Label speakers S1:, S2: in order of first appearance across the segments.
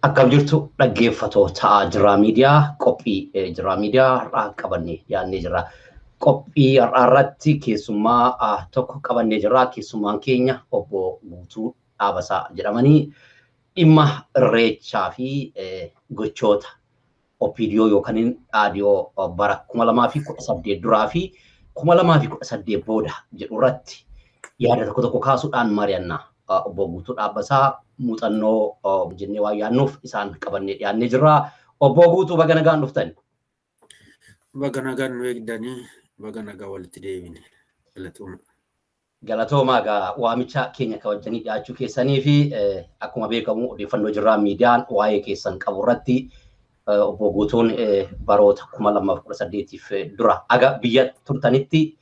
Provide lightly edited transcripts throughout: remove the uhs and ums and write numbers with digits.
S1: Akkam jirtu dhaggeeffattoota Jiraa Miidiyaa qophii Jiraa Miidiyaa har'aa qabannee yaadnee jirra. Qophii har'aa irratti keessummaa tokko qabannee jirra. Keessummaan keenya obbo Guutuu Dhaabasaa jedhamanii dhimma Irreechaa fi gochoota OPDO yookaan dhaadhiyoo bara 2018 duraa fi 2018 booda jedhu irratti yaada tokko kaasuudhaan mari'annaa. Obbo Guutuu Dhaabasaa muuxannoo jennee waa yaannuuf isaan qabannee dhiyaannee jirra. Obbo Guutuu baga nagaan dhuftani.
S2: Baga nagaan nu eegdanii, baga nagaa walitti deebine. Galatooma.
S1: Galatooma egaa waamicha keenya kabajanii dhiyaachuu keessanii fi akkuma beekamu odeeffannoo Jiraa Miidiyaan waa'ee keessan qabu irratti obbo Guutuun baroota 2018 dura aga biyya turtanitti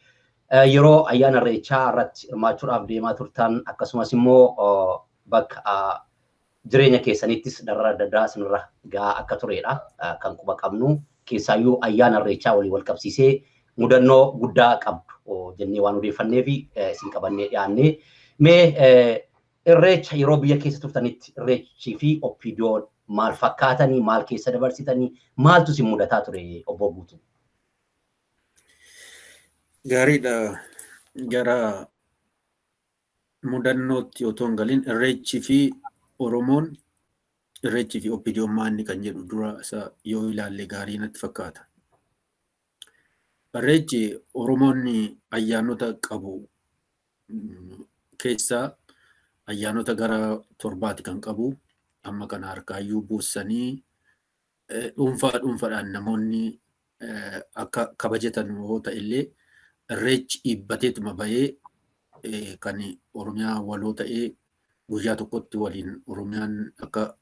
S1: yeroo ayyaana Irreechaa irratti hirmaachuudhaaf deemaa turtan akkasumas immoo bakka jireenya keessanittis darara adda addaa isinirra gahaa akka turedha kan quba qabnu. Keessaayyuu ayyaana Irreechaa walii wal qabsiisee mudannoo guddaa qabdu jennee waan odeeffannee fi isin qabannee dhiyaannee. Mee Irreecha yeroo biyya keessa turtanitti Irreechii fi OPDO maal fakkaatanii, maal keessa dabarsitanii, maaltu isin mudataa ture obbo Guutuu?
S2: Gaariidha. Gara mudannootti otoo hin galin Irreechii fi Oromoon Irreechii fi OPDO maanni kan jedhu dura isa yoo ilaalle gaarii natti fakkaata. Irreechi Oromoonni ayyaanota qabu keessaa ayyaanota gara 7 kan qabu. Amma kana harkaayyuu buusanii dhuunfaadhaan namoonni akka kabajatan yoo ta'e illee Irreechi dhiibbateetuma bahee kan Oromiyaa waloo ta'ee guyyaa tokkotti waliin Oromiyaan akka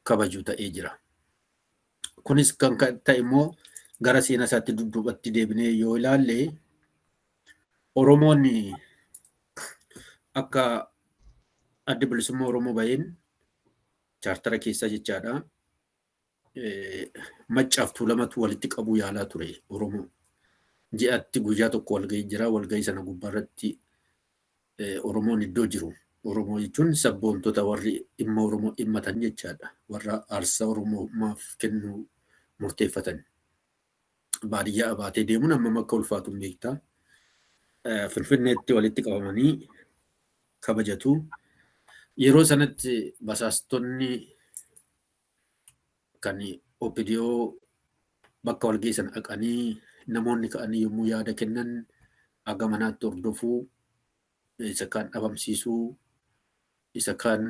S2: kabaju ta'ee jira. Kunis kan ta'e immoo gara seenaa isaatti dudduubatti deebinee yoo ilaalle Oromoonni akka adda bilisummaa Oromoo baheen chaartara keessaa jechaadha. Maccaaf Tuulamatu walitti qabuu yaalaa ture Oromoo. Ji'atti guyyaa tokko walgahii jira. Walgahii sana gubbaarratti Oromoon iddoo jiru. Oromoo jechuun sabboontota warri dhimma Oromoo dhimmatan jechaadha. Warra aarsaa Oromoomaaf kennuu murteeffatan. Baadiyyaa abaatee deemuun hammam akka ulfaatu hin beektaa. Finfinneetti walitti qabamanii kabajatu. Yeroo sanatti basaastonni kan OPDO bakka walgahii sana dhaqanii namoonni ka'anii yommuu yaada kennan aga manaatti hordofuu, isa kaan dhabamsiisuu, isa kaan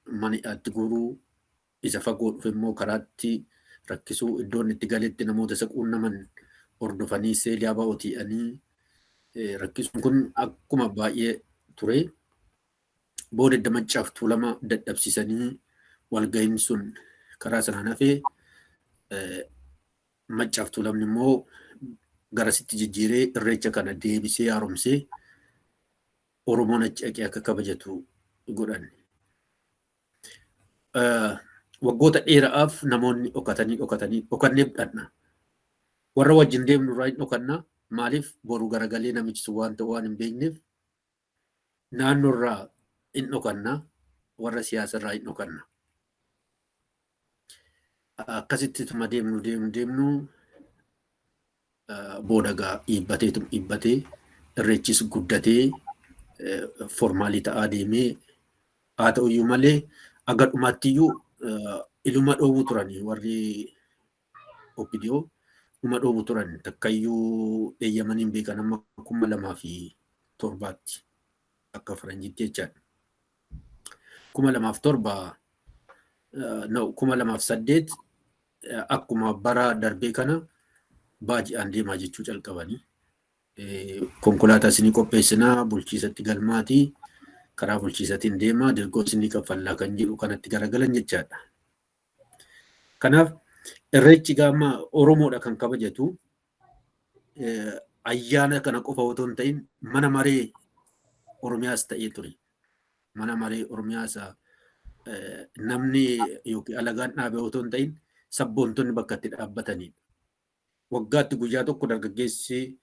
S2: maniidhaatti guuruu, isa fagoo dhufe immoo karaatti rakkisuu, iddoon itti galetti namoota isa quunnaman hordofanii seeliyaa ba'ootiidhanii rakkisuun kun akkuma baay'ee ture. Booda edda Maccaaf Tuulama dadhabsiisanii walgahiin sun karaa sanaan hafee Maccaaf Tuulamni immoo garasitti jijjiiree Irreecha kana deebisee haaromsee Oromoon achi dhaqee akka kabajatu godhan. Waggoota dheeraaf namoonni dhokannee dhanna. Warra wajjin deemnu irraa hin dhokannaa. Maaliif boru garagalee namichi sun waan ta'u waan hin beekneef naannoo irraa hin dhokannaa. Warra siyaasa irraa hin dhokannaa. Akkasitti tuma deemnu booda gaa dhiibbatee Irreechis guddatee formaalii ta'aa deemee haa ta'uyyuu malee aga dhumaattiyyuu iluma dhoowwu turanii warri OPDO iluma dhoowwu turan takkayyuu eeyyamanii hin beekan amma 2007 akka faranjiitti jechaadha. 2007 2008 akkuma bara darbee kana baaji'aan deemaa jechuu calqabanii. Konkolaataa isinii qopheessinaa bulchiisatti galmaatii karaa bulchiisatiin deemaa dirgoo isinii kaffallaa kan jedhu kanatti garagalan jechaadha. Kanaaf Irreechi gaama Oromoodha kan kabajatu ayyaana kana qofa otoo hin ta'in mana maree Oromiyaas ta'ee ture. Mana maree Oromiyaas namni yookiin alagaan dhaabee otoo hin ta'in sabboontonni bakka itti dhaabbatanidha. Waggaatti guyyaa tokko dargaggeessi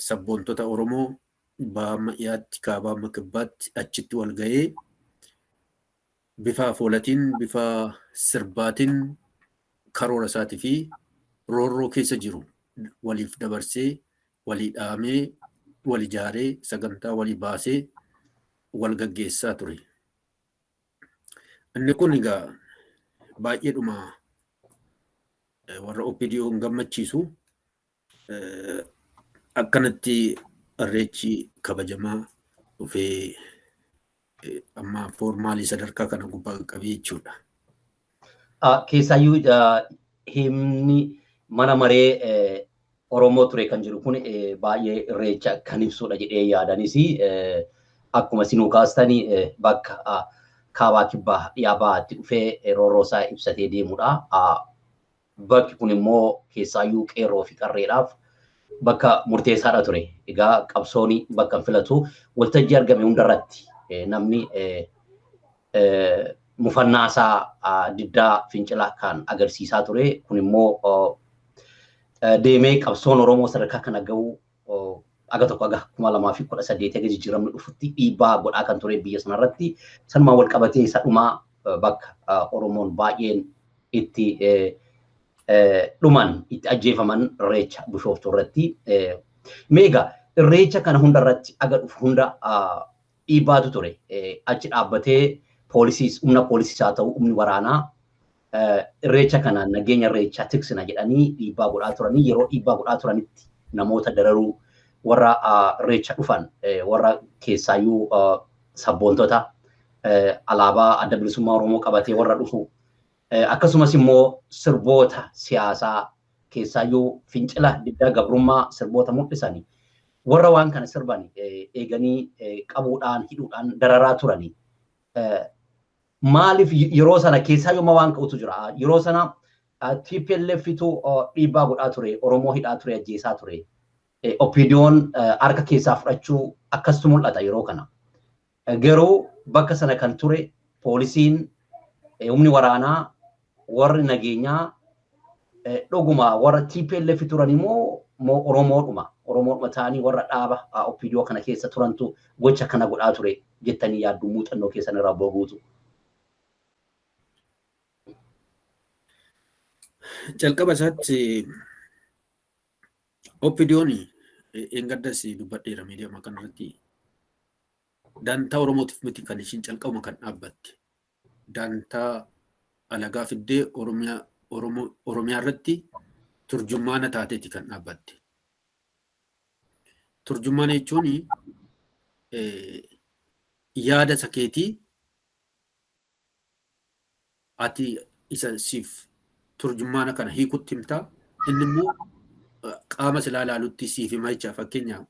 S2: sabboontota Oromoo baama dhiyaatti kaabaa kibbaatti achitti wal gahee bifa foolatiin, bifa sirbaatiin karoora isaatii fi roorroo keessa jiru waliif dabarsee, walii dhaamee, wal ijaaree, sagantaa walii baasee wal gaggeessaa ture. Inni kun egaa baay'eedhuma warra OPDO gammachiisu. Akkanatti irreechi kabajamaa dhufee amma foormaalii sadarkaa kana gubbaa qabee jechuudha.
S1: Keessaayyuu himni mana maree Oromoo ture kan jiru kun baay'ee irreecha kan ibsudha jedhee yaadanis akkuma isinuu kaastanii bakka kaabaa kibbaa dhiyaa bahaatti dhufee roorroo isaa ibsatee deemudha. Bakki kun immoo keessaayyuu qeerroo fi qarreedhaaf bakka murteessaadha ture. Egaa qabsoon bakka filatu waltajjii argame hundarratti namni mufannaasaa diddaa fincilaa kan agarsiisaa ture. Kun immoo deemee qabsoon Oromoo sadarkaa kana gahu aga tokko aga 2018 aga jijjiiramni dhufutti dhiibbaa godhaa kan ture biyya sanarratti. Sanumaan wal qabatee isa dhumaa bakka Oromoon baay'een itti dhuman itti ajjeefaman irreecha Bishooftuu irratti. Meegaa irreecha kana hundarratti aga dhufu hunda dhiibbaatu ture. Achi dhaabbatee poolisiis humna poolisiis haa ta'u humni waraanaa irreecha kana nageenya irreechaa tiksina jedhanii dhiibbaa godhaa turanii yeroo dhiibbaa godhaa turanitti namoota dararuu warra irreecha dhufan warra keessaayyuu sabboontota alaabaa adda bilisummaa Oromoo qabatee warra dhufu akkasumas immoo sirboota siyaasaa keessaayyuu fincila diddaa gabrummaa sirboota mul'isanii warra waan kana sirban eeganii qabuudhaan hidhuudhaan dararaa turanii. Maaliif yeroo sana keessaayyuu waan ka'utu jira. Yeroo sana TPLFitu dhiibbaa godhaa ture, Oromoo hidhaa ture, ajjeesaa ture. OPDO'n harka keessaa fudhachuu akkasitti mul'ata yeroo kana. Garuu bakka sana kan ture poolisiin humni waraanaa warri nageenyaa dhuguma warra TPLF turan immoo Oromoodhuma ta'anii warra dhaaba OPDO kana keessa turantu gocha kana godhaa ture jettanii yaaddu muuxannoo keessan irraa boguutu.
S2: Jalqaba isaatti OPDO'n engaddas dubbadheera miidiyaa kanarratti dantaa Oromootiif miti kan ishiin calqabuma kan dhaabbatte. Dantaa alagaa fiddee Oromiyaa irratti turjummaana taateeti kan dhaabbatte. Turjummaana jechuun yaada sakeetii ati isa siif turjummaana kana hiikutti himtaa inni immoo qaama silaa ilaalutti siif hima jecha fakkeenyaaf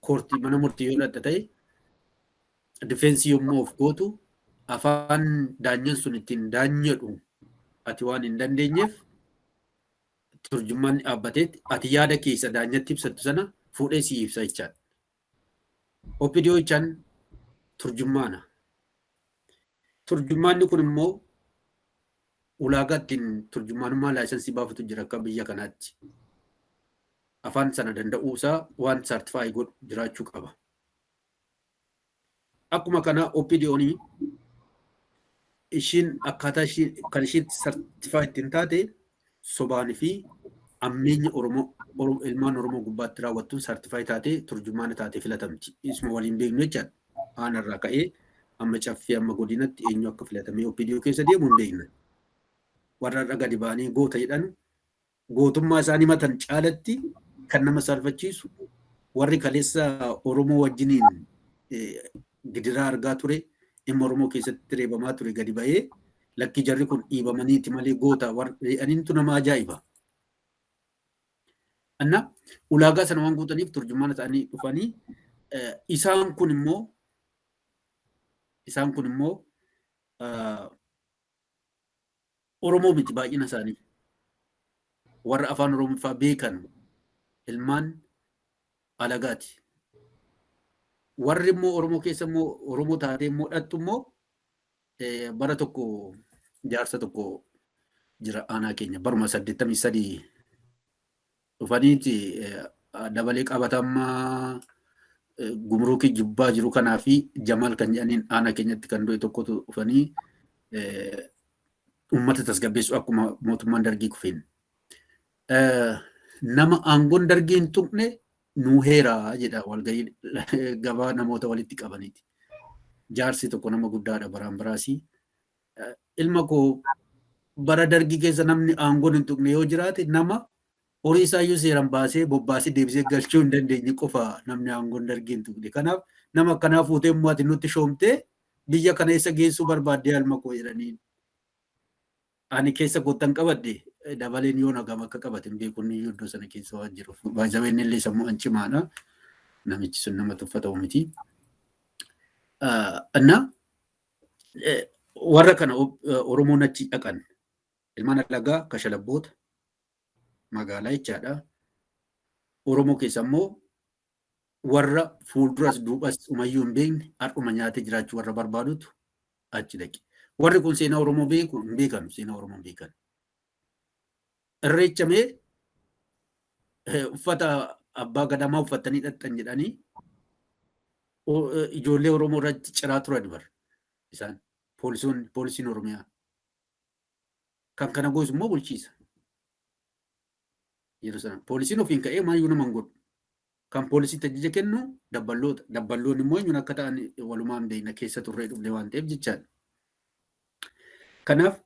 S2: koortii mana murtii yoo ladha ta'e difeensii yommuu of gootu afaan daanyan sun ittiin daanyadhu ati waan hin dandeenyeef turjummaan dhaabbateetti ati yaada keessa daanyatti ibsattu sana fuudhee si ibsa jechaadha. OPDO jechaan turjummaana. Turjummaanni kun immoo ulaagaa ittiin turjummaanummaa laayisansii baafatu jira akka biyya kanaatti. Afaan sana danda'uu isaa waan saartifaayi godhu jiraachuu qaba. Akkuma kana OPDO'n ishiin akkaataa kan ishiin saartifaayi ittiin taate sobaanii fi ammeenya ilmaan Oromoo gubbaatti raawwattuun saartifaayi taatee turjummaana taatee filatamti. Isuma waliin beeknu jechaadha. Aanarraa ka'ee amma caffee amma godinatti eenyu akka filatamee OPDO keessa deemu hin beekna. Warra gadi ba'anii goota jedhan gootummaa isaanii matan caalatti kan nama salphachiisu warri kaleessa Oromoo wajjiniin gidiraa argaa ture dhimma Oromoo keessatti reebamaa ture gadi ba'ee lakki jarri kun dhiibamaniiti malee goota jedhaniintu nama ajaa'iba. Anna ulaagaa sana waan guutaniif turjummaana ta'anii dhufanii isaan kun immoo Oromoo miti baay'ina isaanii warra afaan Oromoffaa beekan ilmaan alagaati. Warri immoo Oromoo keessa immoo Oromoo taatee immoo dhattu immoo bara tokko jaarsa tokko jira aanaa keenya baruma 83 dhufaniiti dabalee qabatammaa gumruukii jibbaa jiru kanaa fi Jamaal kan jedhaniin aanaa keenyatti kan du'e tokkotu dhufanii uummata tasgabbeessu akkuma mootummaan dargii kufeen. Nama aangoon dargii hin tuqne nuu heeraa jedha walgahii gabaa namoota walitti qabaniiti. Jaarsi tokko nama guddaadha baraan biraasii. Ilma koo bara dargii keessa namni aangoon hin tuqne yoo jiraate nama horii isaayyuu seeraan baasee bobbaasee deebisee galchuu hin dandeenye qofa namni aangoon dargii hin tuqne. Kanaaf nama akkanaa fuutee immoo ati nutti shoomtee biyya kana eessa geessuu barbaaddee ilma koo jedhaniin. Ani keessa kottan qabadde dabaleen yoo nagam akka qabatin beekun iddoo sana keessa waan jiruuf baay'een illee sammuu an cimaadha. Namichi sun nama tuffatamu miti. Anna warra kana Oromoon achi dhaqan ilmaan alagaa kashalabboota magaalaa jechaadha. Oromoo keessa immoo warra fuulduras duubas umayyuu hin beekne har'uma nyaatee jiraachuu warra barbaadutu achi dhaqe. Warri kun seenaa Oromoo beeku hin beekan, seenaa Oromoo hin beekan. Irreecha mee uffata abbaa gadamaa uffatanii dhaqan jedhanii ijoollee Oromoo irratti ciraa turan bar isaan poolisiin Oromiyaa. Kan kana goosu immoo bulchiisa. Yeroo sana poolisiin ofiin ka'ee maayyuu nama hin godhu. Kan poolisiitti ajaja kennu dabballoota. Dabballoonni immoo eenyuun akka ta'an walumaan beekna keessa turree dhufne waan ta'eef jechaadha. Kanaaf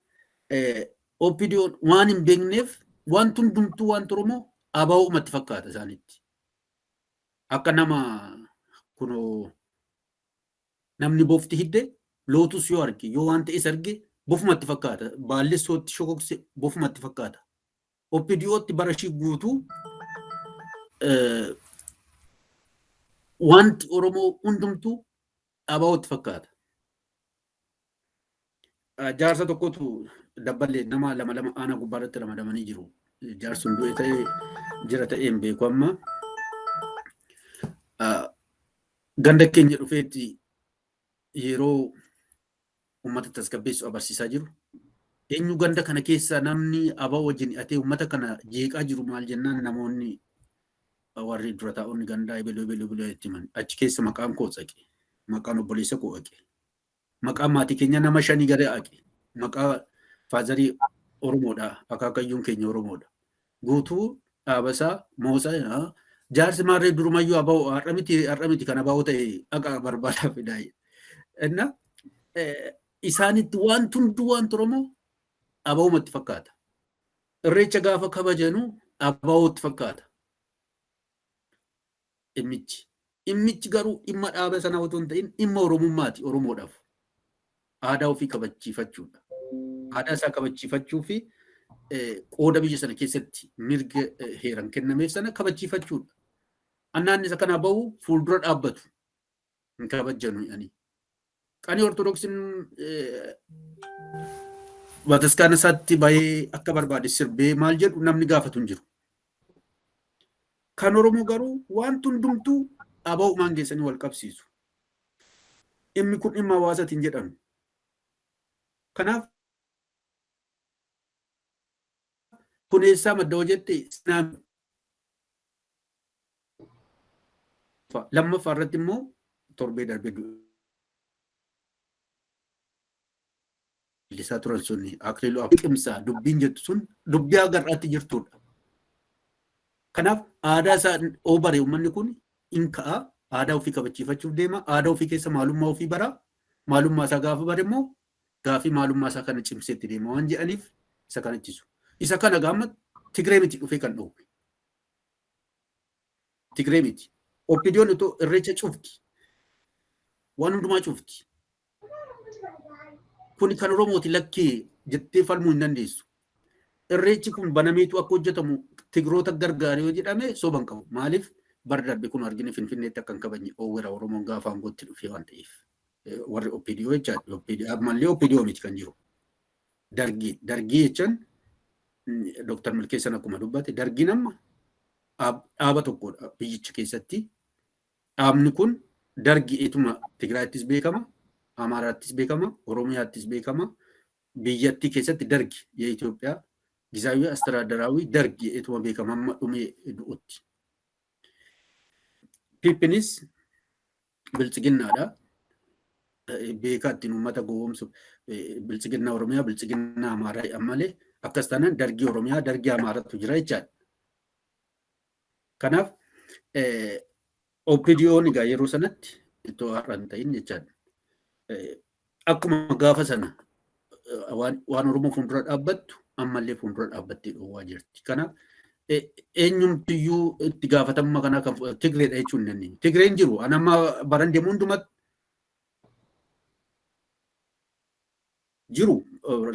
S2: OPDO'n waan hin beekneef wanti hundumtuu waan Oromoo abaa'umatti fakkaata isaanitti. Akka nama kunoo namni bofti hidde lootus yoo arge yoo waan ta'es arge bofumatti fakkaata. Baallessootti shokokse bofumatti fakkaata. OPDO'tti bara ishii guutuu wanti Oromoo hundumtuu abaa'utti fakkaata. Jaarsa tokkotu dabballee nama lama aanaa gubbaarratti ramadamanii jiru. Jaarsun du'e ta'ee jira ta'ee hin beeku amma. Ganda keenya dhufeetti yeroo uummata tasgabbeessu agarsiisaa jiru. Eenyu ganda kana keessa namni abaa wajjin hidhatee uummata kana jeeqaa jiru maal jennaan namoonni warri dura taa'onni gandaa ebeloo itti himan. Achi keessa maqaan koo dhaqe. Maqaan obboleessa koo dhaqe. Maqaan maatii keenya nama 5 gara dhaqe. Maqaa faazarii Oromoodha. Akaakayyuun keenya Oromoodha. Guutuu dhaabasaa moosaa jaarsi maarree durumayyuu abaa har'a miti kan abaa ta'e dhaqa barbaadaa fidaa. Inna isaanitti waan hunduu waan Oromoo abaa'umatti fakkaata. Irreecha gaafa kabajanu abaa'utti fakkaata. Immichi garuu dhimma dhaaba sanaa otoo hin ta'in dhimma Oromummaati Oromoodhaaf. Aadaa ofii kabachiifachuudha. Aadaa isaa kabachiifachuu fi qooda biyya sana keessatti mirga heeran kennameef sana kabachiifachuudha. Annaan isa kana bahu fuuldura dhaabbatu hin kabajjanu jedhanii. Qanii Ortodoksiin bataskaana isaatti bahee akka barbaade sirbee maal jedhu namni gaafatu hin jiru. Kan Oromoo garuu wanti hundumtuu abaa'umaan geessanii wal qabsiisu. Dhimmi kun dhimma hawaasaatiin jedhamu. Kanaaf kun eessaa madda hojjette lammaffaa irratti immoo torbee darbee isaa turan sun Akiliiluu Abqimsaa dubbiin jettu sun dubbii agarraatti jirtudha. Kanaaf aadaa isaa oobare uummanni kun in ka'a aadaa ofii kabachiifachuuf deema. Aadaa ofii keessa maalummaa ofii bara. Maalummaa isaa gaafa bare immoo gaafii maalummaa isaa kana cimseetti deema waan jedhaniif isa kana ittisu. Isa kana gaama Tigree miti dhufee kan dhowwe. Tigree miti. OPDO'n itoo irreecha cufti. Waan hundumaa cufti. Kuni kan Oromooti lakkee jettee falmuu hin dandeessu. Irreechi kun banameetu akka hojjetamu Tigroota gargaaree yoo jedhame soban qabu. Maaliif bara darbe kun argine Finfinneetti akka hin kabajne oowwira Oromoon gaafa aangootti dhufee waan ta'eef. Warri OPDO jechaadha. Ammallee OPDO miti kan jiru. Dargii jechaan Dr. Milkeessan akkuma dubbate dargiin amma dhaaba tokkodha biyyicha keessatti. Dhaabni kun dargii etuma Tigraayittis beekama, Amaaraattis beekama, Oromiyaattis beekama. Biyyattii keessatti dargi የኢትዮጵያ ጊዜያዊ አስተዳደራዊ ደርግ etuma beekama amma dhumee du'utti. Pippinis bilchiginnaadha. Beekaa ittiin uummata gowwoomsu bilchiginnaa Oromiyaa bilchiginnaa Amaaraa ammalee akkas taanaan dargii Oromiyaa dargii Amaaraatu jira jechaadha. Kanaaf OPDO'n egaa yeroo sanatti ittoo har'a hin ta'in jechaadha. Akkuma gaafa sana waan Oromoo fuuldura dhaabbattu ammallee fuuldura dhaabbattee dhoowwaa jirti. Kanaaf eenyumtiyyuu itti gaafatamummaa kanaa kan Tigreedha jechuun hin dandeenye. Tigreen jiru an amma baran deemu hundumatti jiru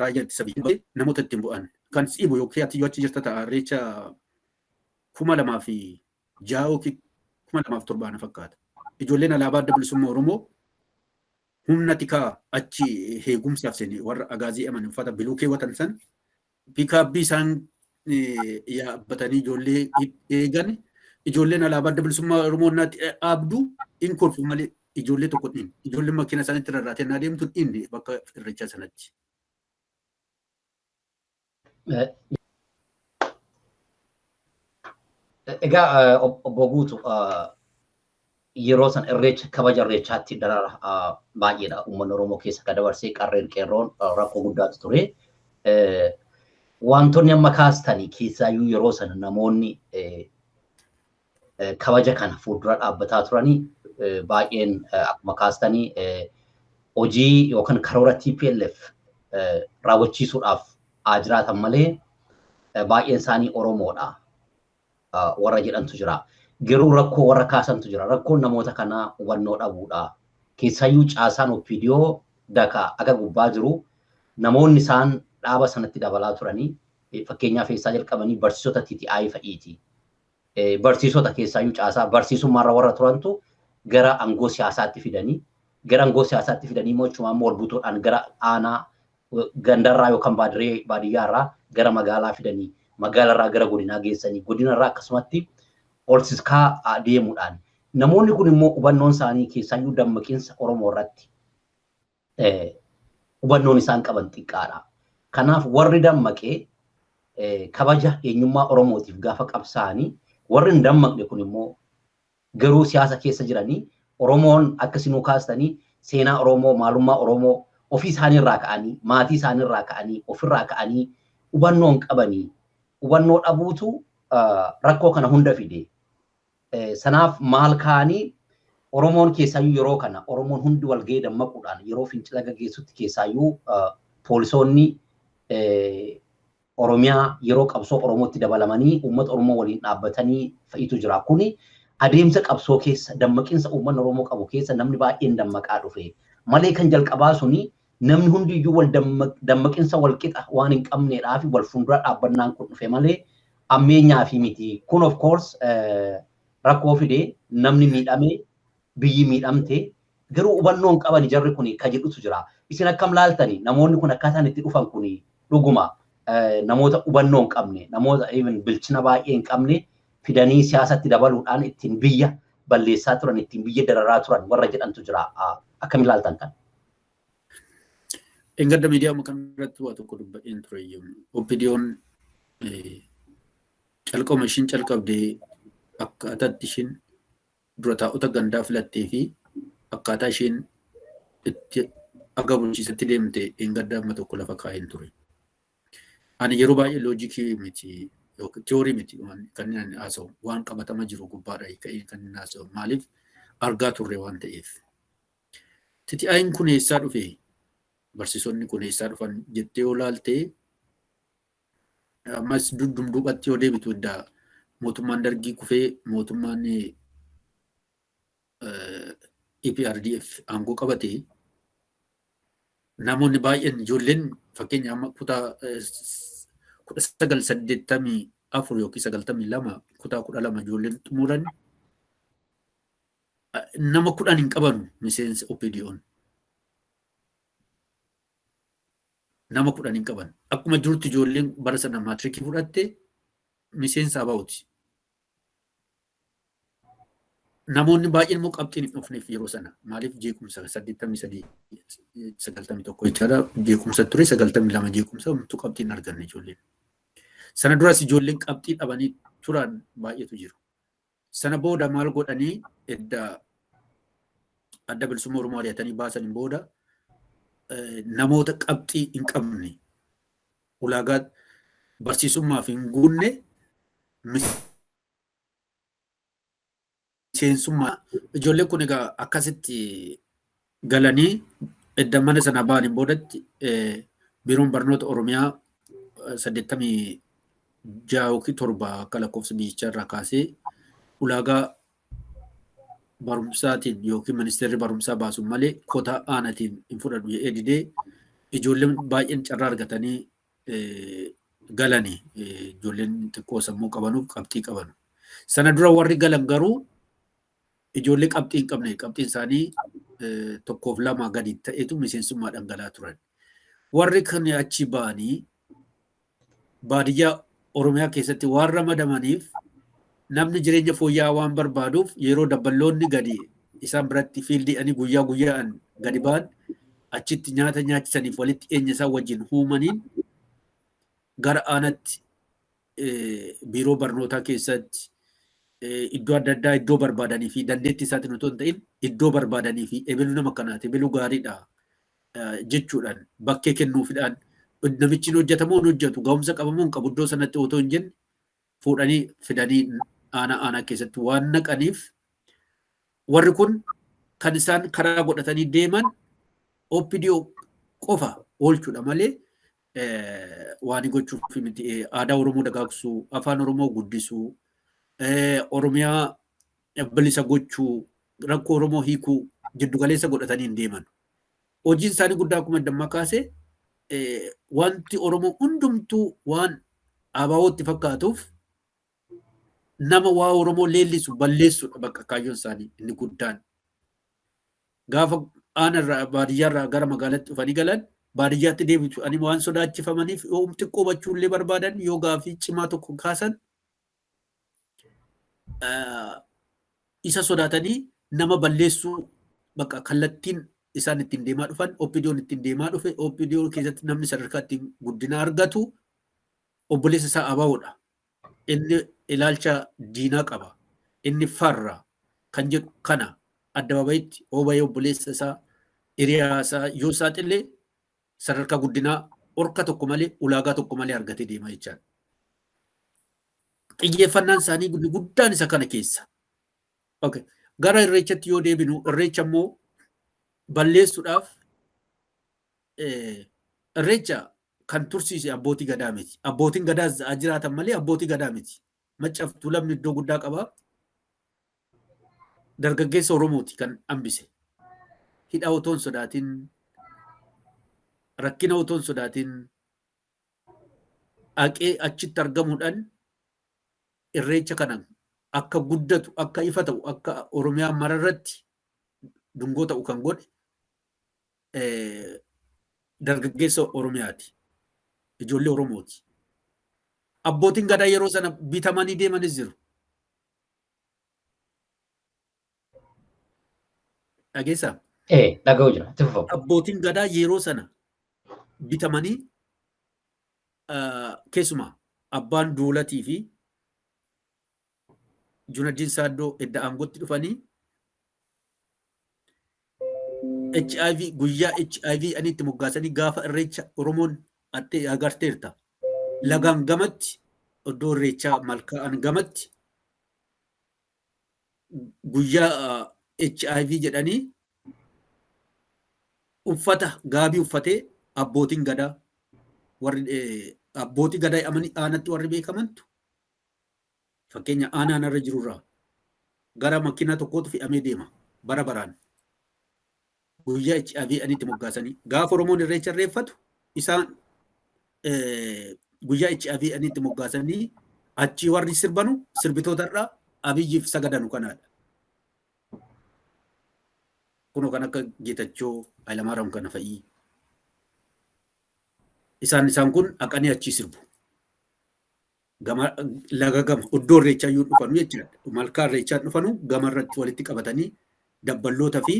S2: raayyaa ittisa biyyaa namoota ittiin bu'an kan dhiibu yookiin ati yoo achi jirta ta'a Irreechaa 2006 yookiin 2007 fakkaata. Ijoolleen alaabaa adda bilisummaa Oromoo humna tikaa achi heegumsaaf seenee warra agaazii aman uffata biluu keewwatan san piikaapbii isaan yaabbatanii ijoollee eegan ijoolleen alaabaa adda bilisummaa Oromoo naatti abduu in kolfu malee ijoollee tokko dhiin ijoolleen makiina isaaniitti rarraatee naa deemtu dhiinne bakka Irreechaa sanatti.
S1: Egaa obbo Guutu yeroo san Irreecha kabaja Irreechaatti darara baay'eedha uummanni Oromoo keessa kan dabarsee qarreen qeerroon rakkoo guddaatu ture. Wantoonni amma kaastanii keessaayyuu yeroo sana namoonni kabaja kana fuuldura dhaabbataa turanii baay'een akkuma kaastanii hojii yookaan karoora TPLF raawwachiisuudhaaf jiraatan malee baay'een isaanii Oromoodha warra jedhantu jira. Garuu rakkoo warra kaasantu jira. Rakkoon namoota kanaa hubannoo dhabuudha. Keessaayyuu caasaan OPDO dakaa aga gubbaa jiru namoonni isaan dhaaba sanatti dabalaa turanii fakkeenyaaf keessaa jalqabanii barsiisota TTI fa'iiti. Barsiisota keessaayyuu caasaa barsiisummaarra warra turantu gara aangoo siyaasaatti fidanii immoo jechuun wal butuudhaan gara aanaa gandarraa yookaan baadiyyaarraa gara magaalaa fidanii magaalarraa gara godinaa geessanii godinarraa akkasumatti ol siskaa deemuudhaan namoonni kun immoo hubannoon isaanii keessaayyuu dammaqinsa Oromoo irratti hubannoon isaan qaban xiqqaadha. Kanaaf warri dammaqee kabaja eenyummaa Oromootiif gaafa qabsaa'anii warri hin dammaqne kun immoo garuu siyaasa keessa jiranii Oromoon akkasinuu kaastanii seenaa Oromoo maalummaa Oromoo ofii isaaniirraa ka'anii maatii isaaniirraa ka'anii ofirraa ka'anii hubannoon qabanii hubannoo dhabuutu rakkoo kana hunda fide. Sanaaf maal kaanii Oromoon keessaayyuu yeroo kana Oromoon hundi walgahee dammaquudhaan yeroo fincila gaggeessutti keessaayyuu poolisoonni Oromiyaa yeroo qabsoo Oromootti dabalamanii uummata Oromoo waliin dhaabbatanii fa'itu jira. Kuni adeemsa qabsoo keessa dammaqinsa uummanni Oromoo qabu keessa namni baay'een dammaqaa dhufe. Malee kan jalqabaa suni namni hundi iyyuu wal dammaqinsa wal qixa waan hin qabneedhaa fi wal fuuldura dhaabbannaan kun dhufe malee ammeenyaa fi miti. Kun of course rakkoo fidee namni miidhame biyyi miidhamte garuu hubannoon qaban jarri kun ka jedhutu jira. Isin akkam laaltani namoonni kun akkaataan itti dhufan kun dhuguma namoota hubannoo hin qabne namoota even bilchina baay'ee hin qabne fidanii siyaasatti dabaluudhaan ittiin biyya balleessaa turan ittiin biyya dararaa turan warra jedhantu jira. Akkam ilaaltan kan?
S2: Engadda miidiyaa kan irratti waa tokko dubbadheen ture OPDO'n calqoma ishiin calqabdee akkaataatti ishiin dura taa'ota gandaa filattee fi akkaataa ishiin itti aga bulchiisatti deemte engadda amma tokko lafa kaa'een ture. Ani yeroo baay'ee loojikii miti tiyoorii miti kan inni haasa'u waan qabatama jiru gubbaadha ka'ee kan inni haasa'u maaliif argaa turre waan ta'eef. TTI'n kun eessaa dhufe barsiisonni kun eessaa dhufan jettee yoo laaltee ammas dudduubatti yoo deebitu iddaa mootummaan dargii kufee mootummaan EPRDF aangoo qabatee namoonni baay'een ijoolleen fakkeenya amma kutaa 1984 yookiin 92 kutaa 12 ijoolleen xumuran nama 10 hin qabanu miseensa OPDO'n. Nama 10 hin qaban. Akkuma jirutti ijoolleen bara sana maatirikii fudhatte miseensa ABO'ti. Namoonni baay'een immoo qabxiin hin dhufneef yeroo sana maaliif jeequmsa 83 91 jechaadha jeequmsa ture 92 jeequmsa homtuu qabxiin arganne ijoolleen. Sana duras ijoolleen qabxii dhabanii turan baay'eetu jiru. Sana booda maal godhanii edda adda bilisummaa Oromoo ari'atanii baasaniin booda namoota qabxii hin qabne ulaagaa barsiisummaaf hin guunne miseensummaa ijoolleen kun egaa akkasitti galanii edda mana sana ba'aniin boodatti biiroon barnoota Oromiyaa 86 yookiin 7 akka lakkoofsa biyyichaa irraa kaasee ulaagaa barumsaatiin yookiin ministeerri barumsaa baasuun malee kotaa aanaatiin hin fudhadhu jedhee didee ijoolleen baay'een carraa argatanii galanii ijoolleen xiqqoo sammuu qabanuuf qabxii qabanu. Sana dura warri galan garuu ijoollee qabxii hin qabne qabxiin isaanii 1-2 gadi ta'etu miseensummaadhaan galaa turan. Warri kan achi ba'anii baadiyyaa Oromiyaa keessatti waan ramadamaniif namni jireenya fooyya'aa waan barbaaduuf yeroo dabballoonni gadi isaan biratti fiildi'anii guyyaa guyyaan gadi ba'an achitti nyaata nyaachisaniif walitti dhiyeenya isaa wajjin uumaniin gara aanaatti biiroo barnootaa keessatti iddoo adda addaa iddoo barbaadanii fi dandeettii isaatiin otoo hin ta'in iddoo barbaadanii fi eebeluu nama kanaati eebeluu gaariidha jechuudhaan bakkee kennuufidhaan namichi hojjetamoo hin hojjetu ga'umsa qabamoo hin qabu iddoo sanatti otoo hin jenne fuudhanii fidanii aanaa keessatti waan naqaniif warri kun kan isaan karaa godhatanii deeman OPDO qofa oolchuudha malee waan gochuuf miti aadaa Oromoo dagaagsuu afaan Oromoo guddisuu Oromiyaa bilisa gochuu rakkoo Oromoo hiikuu jiddugaleessa godhatanii hin deeman. Hojiin isaanii guddaa akkuma damma kaasee wanti Oromoo hundumtuu waan abaawootti fakkaatuuf nama waa Oromoo leellisu balleessuudha bakka kaayyoon isaanii inni guddaan. Gaafa aanarraa baadiyyaarraa gara magaalaatti dhufanii galan baadiyyaatti deebitu ani waan sodaachifamaniif yoo xiqqoo bachuullee barbaadan yoo gaafii cimaa tokko kaasan isa sodaatanii nama balleessuu bakka kallattiin isaan ittiin deemaa dhufan OPDO'n ittiin deemaa dhufe OPDO keessatti namni sadarkaa ittiin guddina argatu obboleessa isaa abaawoodha. Inni ilaalcha diinaa qaba. Inni farra kan jedhu kana addabaabayitti obayee obboleessa isaa hiriyaasaa yoo saaxillee sadarkaa guddinaa orka tokko malee ulaagaa tokko malee argatee deema jechaadha. Xiyyeeffannaan isaanii guddaan isa kana keessa. Okay. Gara irreechatti yoo deebinu irreecha immoo balleessuudhaaf irreecha kan tursiise abbootii gadaa miti. Abbootiin gadaa jiraatan malee abbootii gadaa miti. Maccaaf Tuulamni iddoo guddaa qaba. Dargaggeessa Oromooti kan hambise. Hidha otoo hin sodaatin, rakkina otoo hin sodaatin, haqee achitti argamuudhaan irreecha kanan akka guddatu, akka ifa ta'u, akka Oromiyaa mararratti dungoo ta'u kan godhe dargaggeessa Oromiyaati. Ijoollee Oromooti. Abbootiin gadaa yeroo sana bitamanii deemanis jiru. Dhageessaa?
S1: Dhaga'u jira.
S2: Abbootiin gadaa yeroo sana bitamanii keessumaa abbaan duulatii fi Junaddiin Saaddoo edda aangootti dhufanii HIV guyyaa HIV anitti moggaasanii gaafa irreecha Oromoon agarteerta. Lagaan gamatti iddoo irreechaa malkaa'an gamatti guyyaa HIV jedhanii uffata gaabii uffatee abbootiin gadaa warri abbootii gadaa amanii aanatti warri beekamantu fakkeenya aanaan irra jirurraa gara makiinaa tokkootu fe'amee deema bara baraan guyyaa HIV anitti moggaasanii gaafa Oromoon irreecha irreeffatu isaan guyyaa HIV anitti moggaasanii achi warri sirbanu sirbitoota irraa Abiyyiif sagadanu kanaadha. Kuno kan akka Geetachoo Hayilamaariyaam kana fa'ii. Isaan kun haqanii achi sirbu. Laga gama iddoo irreechaa yoo dhufanu jechuudha. Malkaa irreechaa dhufanu gama irratti walitti qabatanii dabballoota fi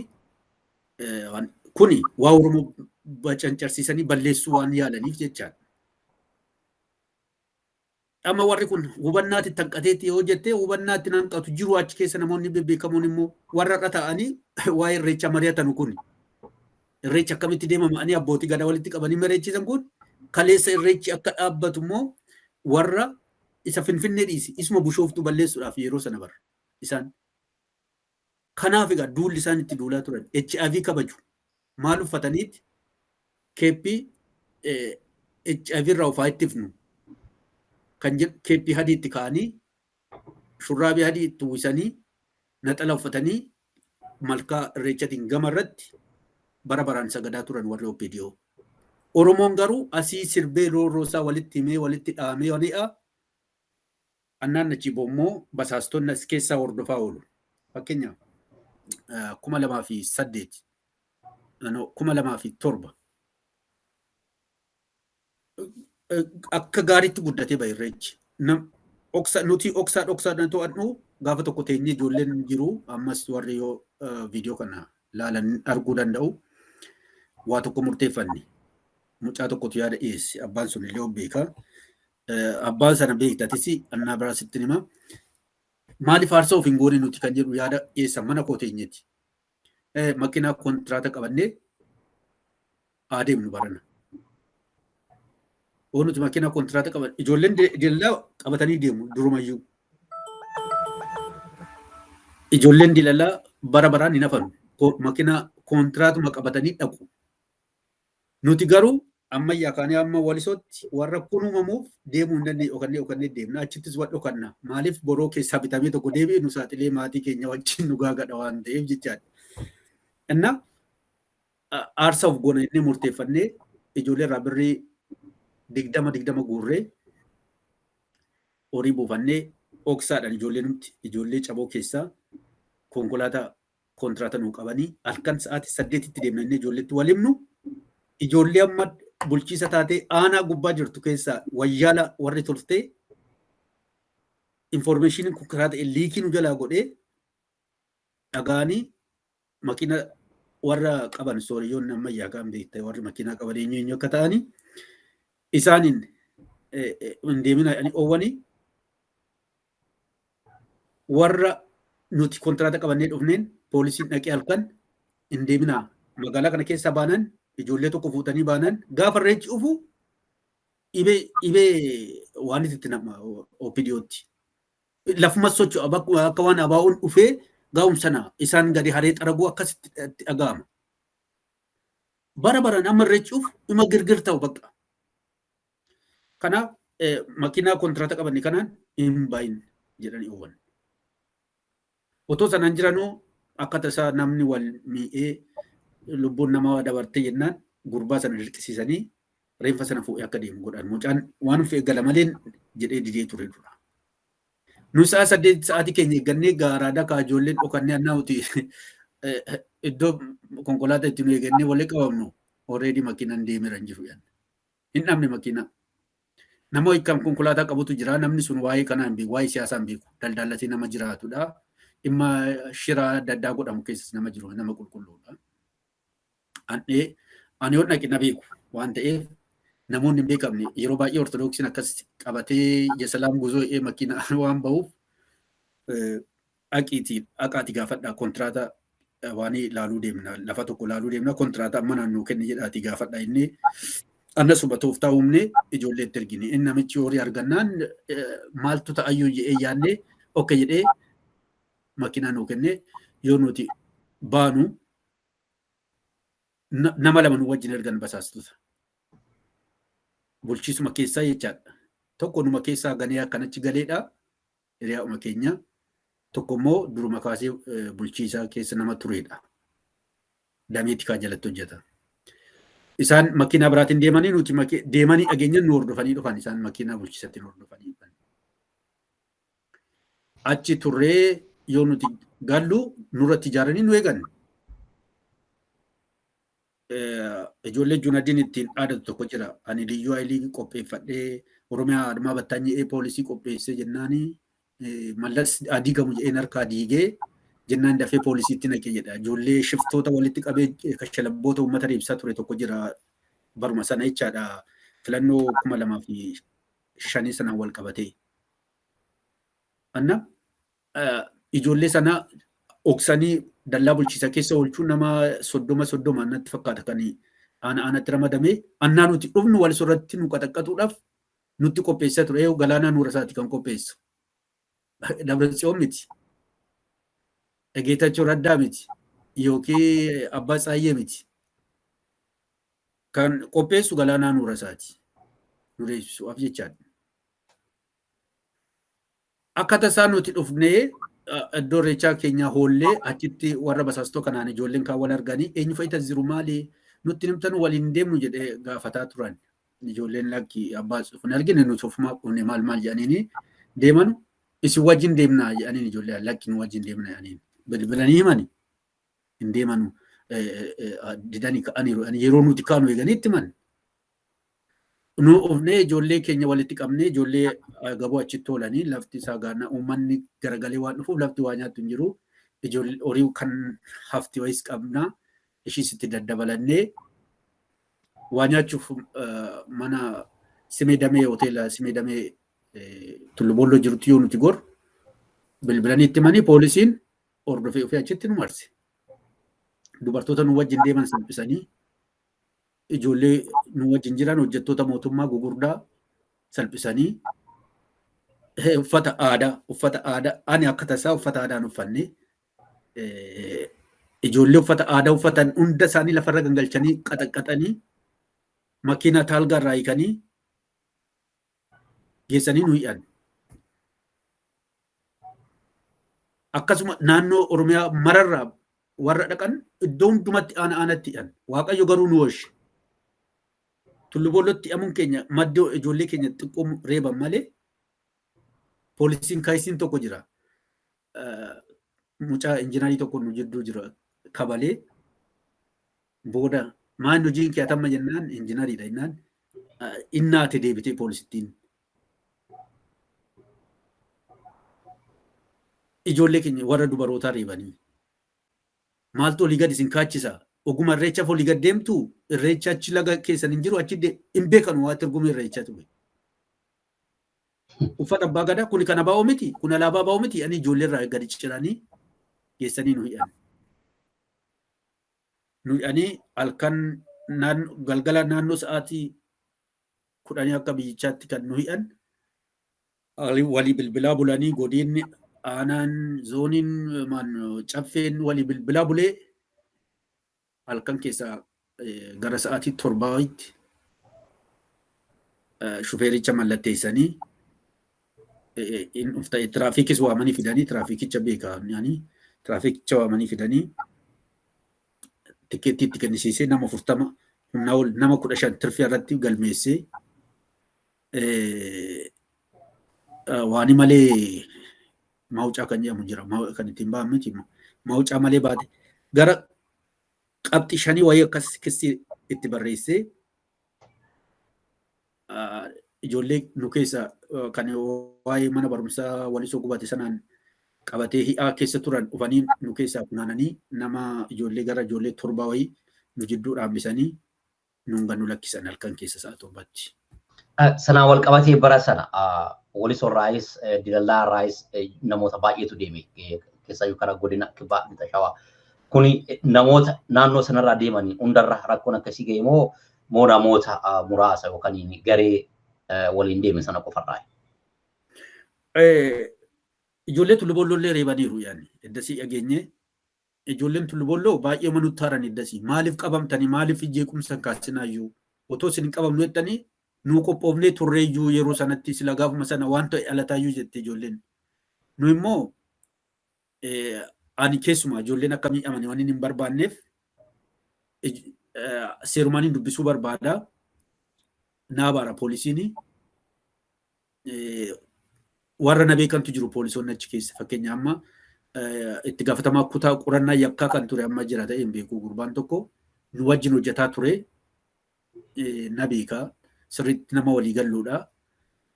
S2: kuni waa Oromoo bacancarsiisanii balleessuu waan yaalaniif jechaadha. amma warri kun hubannaatti tanqateetti yoo jettee hubannaatti nanqatu jiru achi keessa namoonni bebbeekamoon immoo warra irra ta'anii waa'ee irreecha mari'atan kun irreecha akkamitti deemamanii abbootii gadaa walitti qabanii mari'achiisan kun kaleessa irreechi akka dhaabbatu immoo warra isa finfinnee dhiisi isuma bushooftu balleessuudhaaf yeroo sana bara isaan. Kanaaf egaa duulli isaan itti duulaa turan HIV kabaju maal uffataniitti keeppii HIV irraa ofaa itti ifnu kan keeppii hadii itti ka'anii shurraabii hadii itti uwwisanii naxala uffatanii malkaa irreechatiin gama irratti bara baraan sagadaa turan warri OPDO. Oromoon garuu asii sirbee roorroosaa walitti himee walitti dhaamee wani'a annaan achi boommoo basaastonni as keessaa hordofaa oolu. Fakkeenyaaf 2008 2007 akka gaariitti guddatee bahe irreechi. Nuti dhoksaadhaan to'annu gaafa tokko teenyee ijoolleen jiru ammas warri yoo viidiyoo kana laalan arguu danda'u waa tokko murteeffanne. Mucaa tokkotu yaada dhiyeesse abbaan sun illee beeka. Abbaan sana beektatis annaa biraa sitti hima. Maaliif aarsaa of hin goone nuti kan jedhu yaada dhiyeessan mana koo teenyeeti. Makiinaa kontiraata qabannee adeemnu barana. Oo nuti makiinaa kontiraata qaban ijoolleen dillaa qabatanii deemu durumayyuu. Ijoolleen dillaa bara baraan hin hafanu. Makiinaa kontiraatuma qabatanii dhaqu. Nuti garuu ammayyaa kaanii amma walisootti warra kun uumamuuf deemuu hin dandeenye dhokannee deemna. Achittis wal dhokanna. Maaliif boroo keessaa bitamee tokko deebi'e nu saaxilee maatii keenya wajjin nu gaagadha waan ta'eef jechaadha. Inna aarsaa of goona inni murteeffannee ijoollee irraa birrii 20 guurree horii buufannee oksaadhaan ijoollee caboo keessaa konkolaataa kontiraata nuu qabanii halkan sa'aatii 8tti deemna inni ijoolleetti walimnu ijoollee amma bulchiisa taatee aanaa gubbaa jirtu keessaa wayyaala warri toltee informationiin kun karaa ta'e liikii nu jalaa godhee dhagaanii makiina warra qaban sooriyyoonni ammayyaa kan beektaa warri makiinaa qaban eenyu akka ta'anii isaaniin hin deemina oowwanii warra nuti kontiraata qabannee dhufneen poolisiin dhaqee halkan hin deemina magaalaa kana keessa baanan ijoollee tokko fuutanii baanan gaafa irreechi dhufu dhibee waan itti nama OPDOtti. Lafuma socho'u akka waan abaa'uun dhufee gaa'um sana isaan gadi haree xaraguu akkasitti dhaga'ama. Bara baraan amma irreechi dhufu dhuma girgir ta'u bakka. Kanaaf makiinaa kontiraata qabanne kanaan hin baay'in jedhanii oowwan. Otoo sanaan jiranuu akka tasaa namni wal mi'ee lubbuun namaa dabartee jennaan gurbaa sana dirqisiisanii reeffa sana fuudhee akka deemu godhan. Mucaan waan of eeggala malee jedhee didee ture dura. Nu sa'a 8 sa'aatii keenya eeggannee gaaraadhaa kaa ijoolleen dhokannee annaa'uti iddoo konkolaataa itti nu eeggannee walii qabamnu already makiinaan deemeeran jiru yan. Hin dhabne makiinaa. Nama hiikkam konkolaataa qabutu jira namni sun waa'ee kanaan beeku waa'ee siyaasaan beeku daldallatee nama jiraatudha. Dhimma shiraa adda addaa godhamu keessas nama jiru nama qulqulluudha. Ani yoo dhaqe na beeku waan ta'eef namoonni hin beekamne yeroo baay'ee ortodoksiin akkas qabatee Yesalaam guzoo makiina waan ba'uuf dhaqaatii gaafadhaa kontiraata waan laaluu deemna lafa tokko laaluu deemna kontiraata amma naannoo kenni jedhaatii gaafadhaa inni anna subatuuf taa'umne ijoollee itti ergine inni namichi horii argannaan maaltu ta'ayyuu jedhee yaadne okke jedhee makiinaa nuu kenne yoo nuti baanu nama lama nu wajjin ergan basaastota. Bulchiisuma keessaa jechaadha. Tokko numa keessaa ganee akkanachi galeedha. Hiriyaa'uma keenya. Tokko immoo duruma kaasee bulchiisaa keessa nama tureedha. Dameetti kaa jalatti hojjeta. Isaan makiinaa biraatiin deemanii nuti deemanii dhageenyan nu hordofanii dhufan isaan makiinaa bulchiisatti nu hordofanii dhufan. Achi turree yoo nuti gallu nurratti ijaaranii nu eegan. Ijoollee Junadiin ittiin dhaadatu tokko jira. Ani liyyuu haayilii qopheeffadhee Oromiyaa Admaa Battaanyee poolisii qopheessee jennaanii mallas adiigamu jedheen harkaa diigee jennaan dafee poolisiitti naqee jedha. Ijoollee shiftoota walitti qabee kashalabboota uummata deebisaa ture tokko jira baruma sana jechaadha. Filannoo 2015 shanii sanaan wal qabatee. Anna ijoollee sana oksanii dallaa bulchiisa keessa oolchuun nama 30 natti fakkaata kan aanatti ramadamee annaa nuti dhufnu wal sorratti nu qaxaqqatuudhaaf nutti qopheessaa ture. Galaanaa Nuurasaati kan qopheessu. Dabratsiyoon miti. Geetachoo Raddaa miti. Yookiin Abbaa Tsaayyee miti. Kan qopheessu Galaanaa Nuurasaati. Nureessuuf jechaadha. Akka tasaa nuti dhufnee iddoo Irreechaa keenya hoollee achitti warra basaastoo kanaan ijoolleen kan wal arganii eenyu fayyada jiru maali nutti nimtan waliin deemnu jedhee gaafataa turan. Ijoolleen lakki abbaa kun argine nuti ofumaa qubne maal jedhaniini deeman isin wajjin deemnaa jedhaniin ijoollee lakki nu wajjin deemna jedhaniin bilbilanii himani hin deemanu didanii ka'aniiru yeroo nuti kaanu eeganii itti himan. Nu ofnee ijoollee keenya walitti qabnee ijoollee gaboo achitti oolanii lafti isaa gaana uummanni garagalee waan dhufuuf lafti waa nyaattu hin jiru. Ijoollee horii kan hafti wayis qabna ishiis itti daddabalannee waa nyaachuuf mana Simee Damee hoteela Simee Damee Tullu Boolloo jirutti yoo nuti gor bilbilanii itti himanii poolisiin hordofee ofii achitti nu marse. Dubartoota nu wajjin deeman salphisanii ijoollee nu wajjin jiran hojjettoota mootummaa gugurdaa salphisanii uffata aadaa ani akka tasaa uffata aadaan uffanne ijoollee uffata aadaa uffatan hunda isaanii lafarra gangalchanii qaxaqqaxanii makiina taalgaa irraa hiikanii geessanii nu hidhan. Akkasuma naannoo Oromiyaa mararraa warra dhaqan iddoo hundumatti aanatti hidhan. Waaqayyo garuu nu oolche. Tullu Boollootti hidhamuun keenya maddoo ijoollee keenya xiqqoo reeban malee poolisiin kaayisiin tokko jira. Mucaa injinaarii tokko nu jidduu jira kabalee booda maan hojiin kee atamma jennaan injinaariidha jennaan innaate deebitee poolisittiin. Ijoollee keenya warra dubarootaa reebanii maaltu olii gad isin kaachisa oguma irreechaaf olii gad deemtu irreecha achi laga keessan hin jiru achi hin beekanu waa tirguma irreecha ture. Uffata abbaa gadaa kun kan abaa'oo miti kun alaabaa abaa'oo miti ani ijoollee irraa gadi ciranii geessanii nu hidhan. Nu hidhanii halkan galgala naannoo sa'aatii 10 akka biyyichaatti kan nu hidhan walii bilbilaa bulanii godinni aanaan zooniin caffeen walii bilbilaa bulee halkan keessaa gara sa'aatii 7tti shufeericha mallatteessanii in ufta tiraafikis waamanii fidanii tiraafikicha beekanii tiraafikicha waamanii fidanii tikeettii itti kennisiisee nama 40 humna ol nama 15 tirfii irratti galmeessee waani malee maucaa kan jedhamu jira kan ittiin ba'an miti maucaa malee baate gara qabxii 5 wayii akkas keessi itti barreessee ijoollee nu keessa kan waa'ee mana barumsaa walisoo gubate sanaan qabatee hi'aa keessa turan dhufanii nu keessaa funaananii nama ijoollee gara ijoollee 7 wayii nu jidduu dhaabbisanii nuun gannu lakkisan halkan keessa sa'a 7tti.
S1: Sanaan wal qabatee bara sana walisoo raayis dilallaa raayis namoota baay'eetu deeme keessaayyuu karaa godina kibbaa lixa shawaa. Kuni namoota naannoo sanarraa deemanii hundarra rakkoon akkasii ga'e moo namoota muraasa yookaan garee waliin deeme sana qofarraa?
S2: Ijoollee Tullu Boolloo reebaniiru yaani eddasii dhageenye ijoolleen Tullu Boolloo baay'ee manutti haaran eddasii maaliif qabamtanii maaliif jeequmsan kaasinaayyuu otoo isin hin qabamnu jettanii nu qophoofnee turreeyyuu yeroo sanatti sila gaafuma sana waan ta'e dhalataayyuu jette ijoolleen. Nu immoo ani keessumaa ijoolleen akka miidhamanii waan hin barbaanneef seerumaan hin dubbisuu barbaada. Naabaara poolisiin warra na beekantu jiru poolisoonni achi keessa fakkeenya amma itti gaafatamaa kutaa qorannaa yakkaa kan ture amma jira ta'e hin beeku gurbaan tokko nu wajjin hojjetaa ture na beekaa sirriitti nama walii galluudha.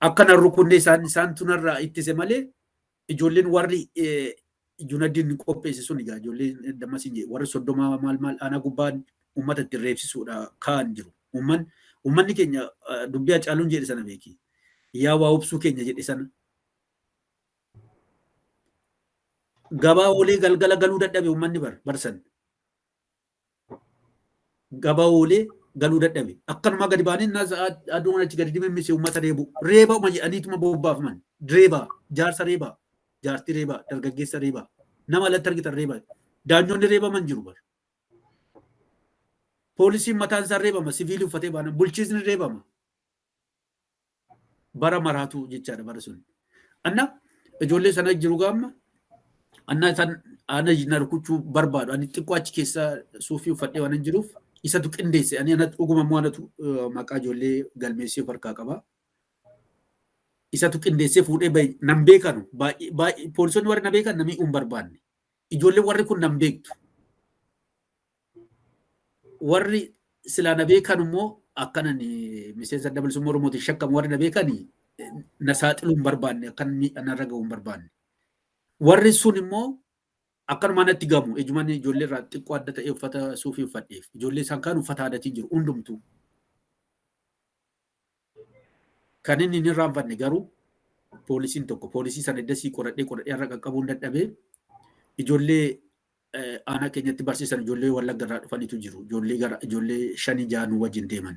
S2: Akka na rukunnee isaan tunarraa ittise malee ijoolleen warri Junaddiin qopheesse sun egaa ijoolleen dammasiin warri 30 maal aanaa gubbaan uummata itti reebsisuudha kaan jiru. Uummanni keenya dubbii Hacaaluun jedhe sana beeki. yaa waa obsuu keenya jedhe sana. Gabaa oolee galgala galuu dadhabe uummanni barsan. Gabaa oolee galuu dadhabe. Akkanuma gadi baanii naas aduun achi gadi dimimmise uummata reebu. Reeba uma jedhaniituma bobbaafaman. Reebaa, jaarsa reebaa, jaartii reebaa, dargaggeessa reebaa. Nama alatti argitan reebaa. Daanyoonni reebaman jiru bar. Poolisiin mataan isaa reebama, siviilii uffatee baana. Bulchiisni reebama. Bara maraatu jechaadha bara sun. Anna ijoollee sana jiru gaamma. Anna isaan ana narkuchuu barbaadu. Ani xiqqoo achi keessa suufii uffadhee waan jiruuf isatu qindeesse. Ani anatti dhuguma mo'anatu maqaa ijoollee galmeessee harkaa qaba. Isatu qindeessee fuudhee bahe nan beekanu. Baay'ee poolisoonni warri na beekan namni hin barbaanne. Ijoollee warri kun nan beektu. Warri silaa na beekan immoo akkanan miseensa adda bilisummaa Oromootiin shakkamu warri na beekan na saaxiluu hin barbaanne akkan miidhanarra gahuu hin barbaanne. Warri sun immoo akkanuma natti gamu ejumaan ijoollee irraa xiqqoo adda ta'e uffata suufii uffadheef ijoollee isaan kaan uffata aadaatiin jiru hundumtuu. Kan inni hin irraanfanne garuu poolisiin tokko poolisii sana iddasii qoradhee har'a qaqqabuun dadhabee ijoollee aanaa keenyatti barsiisan ijoollee Wallagga irraa dhufanitu jiru. Ijoollee 5-6 wajjin deeman.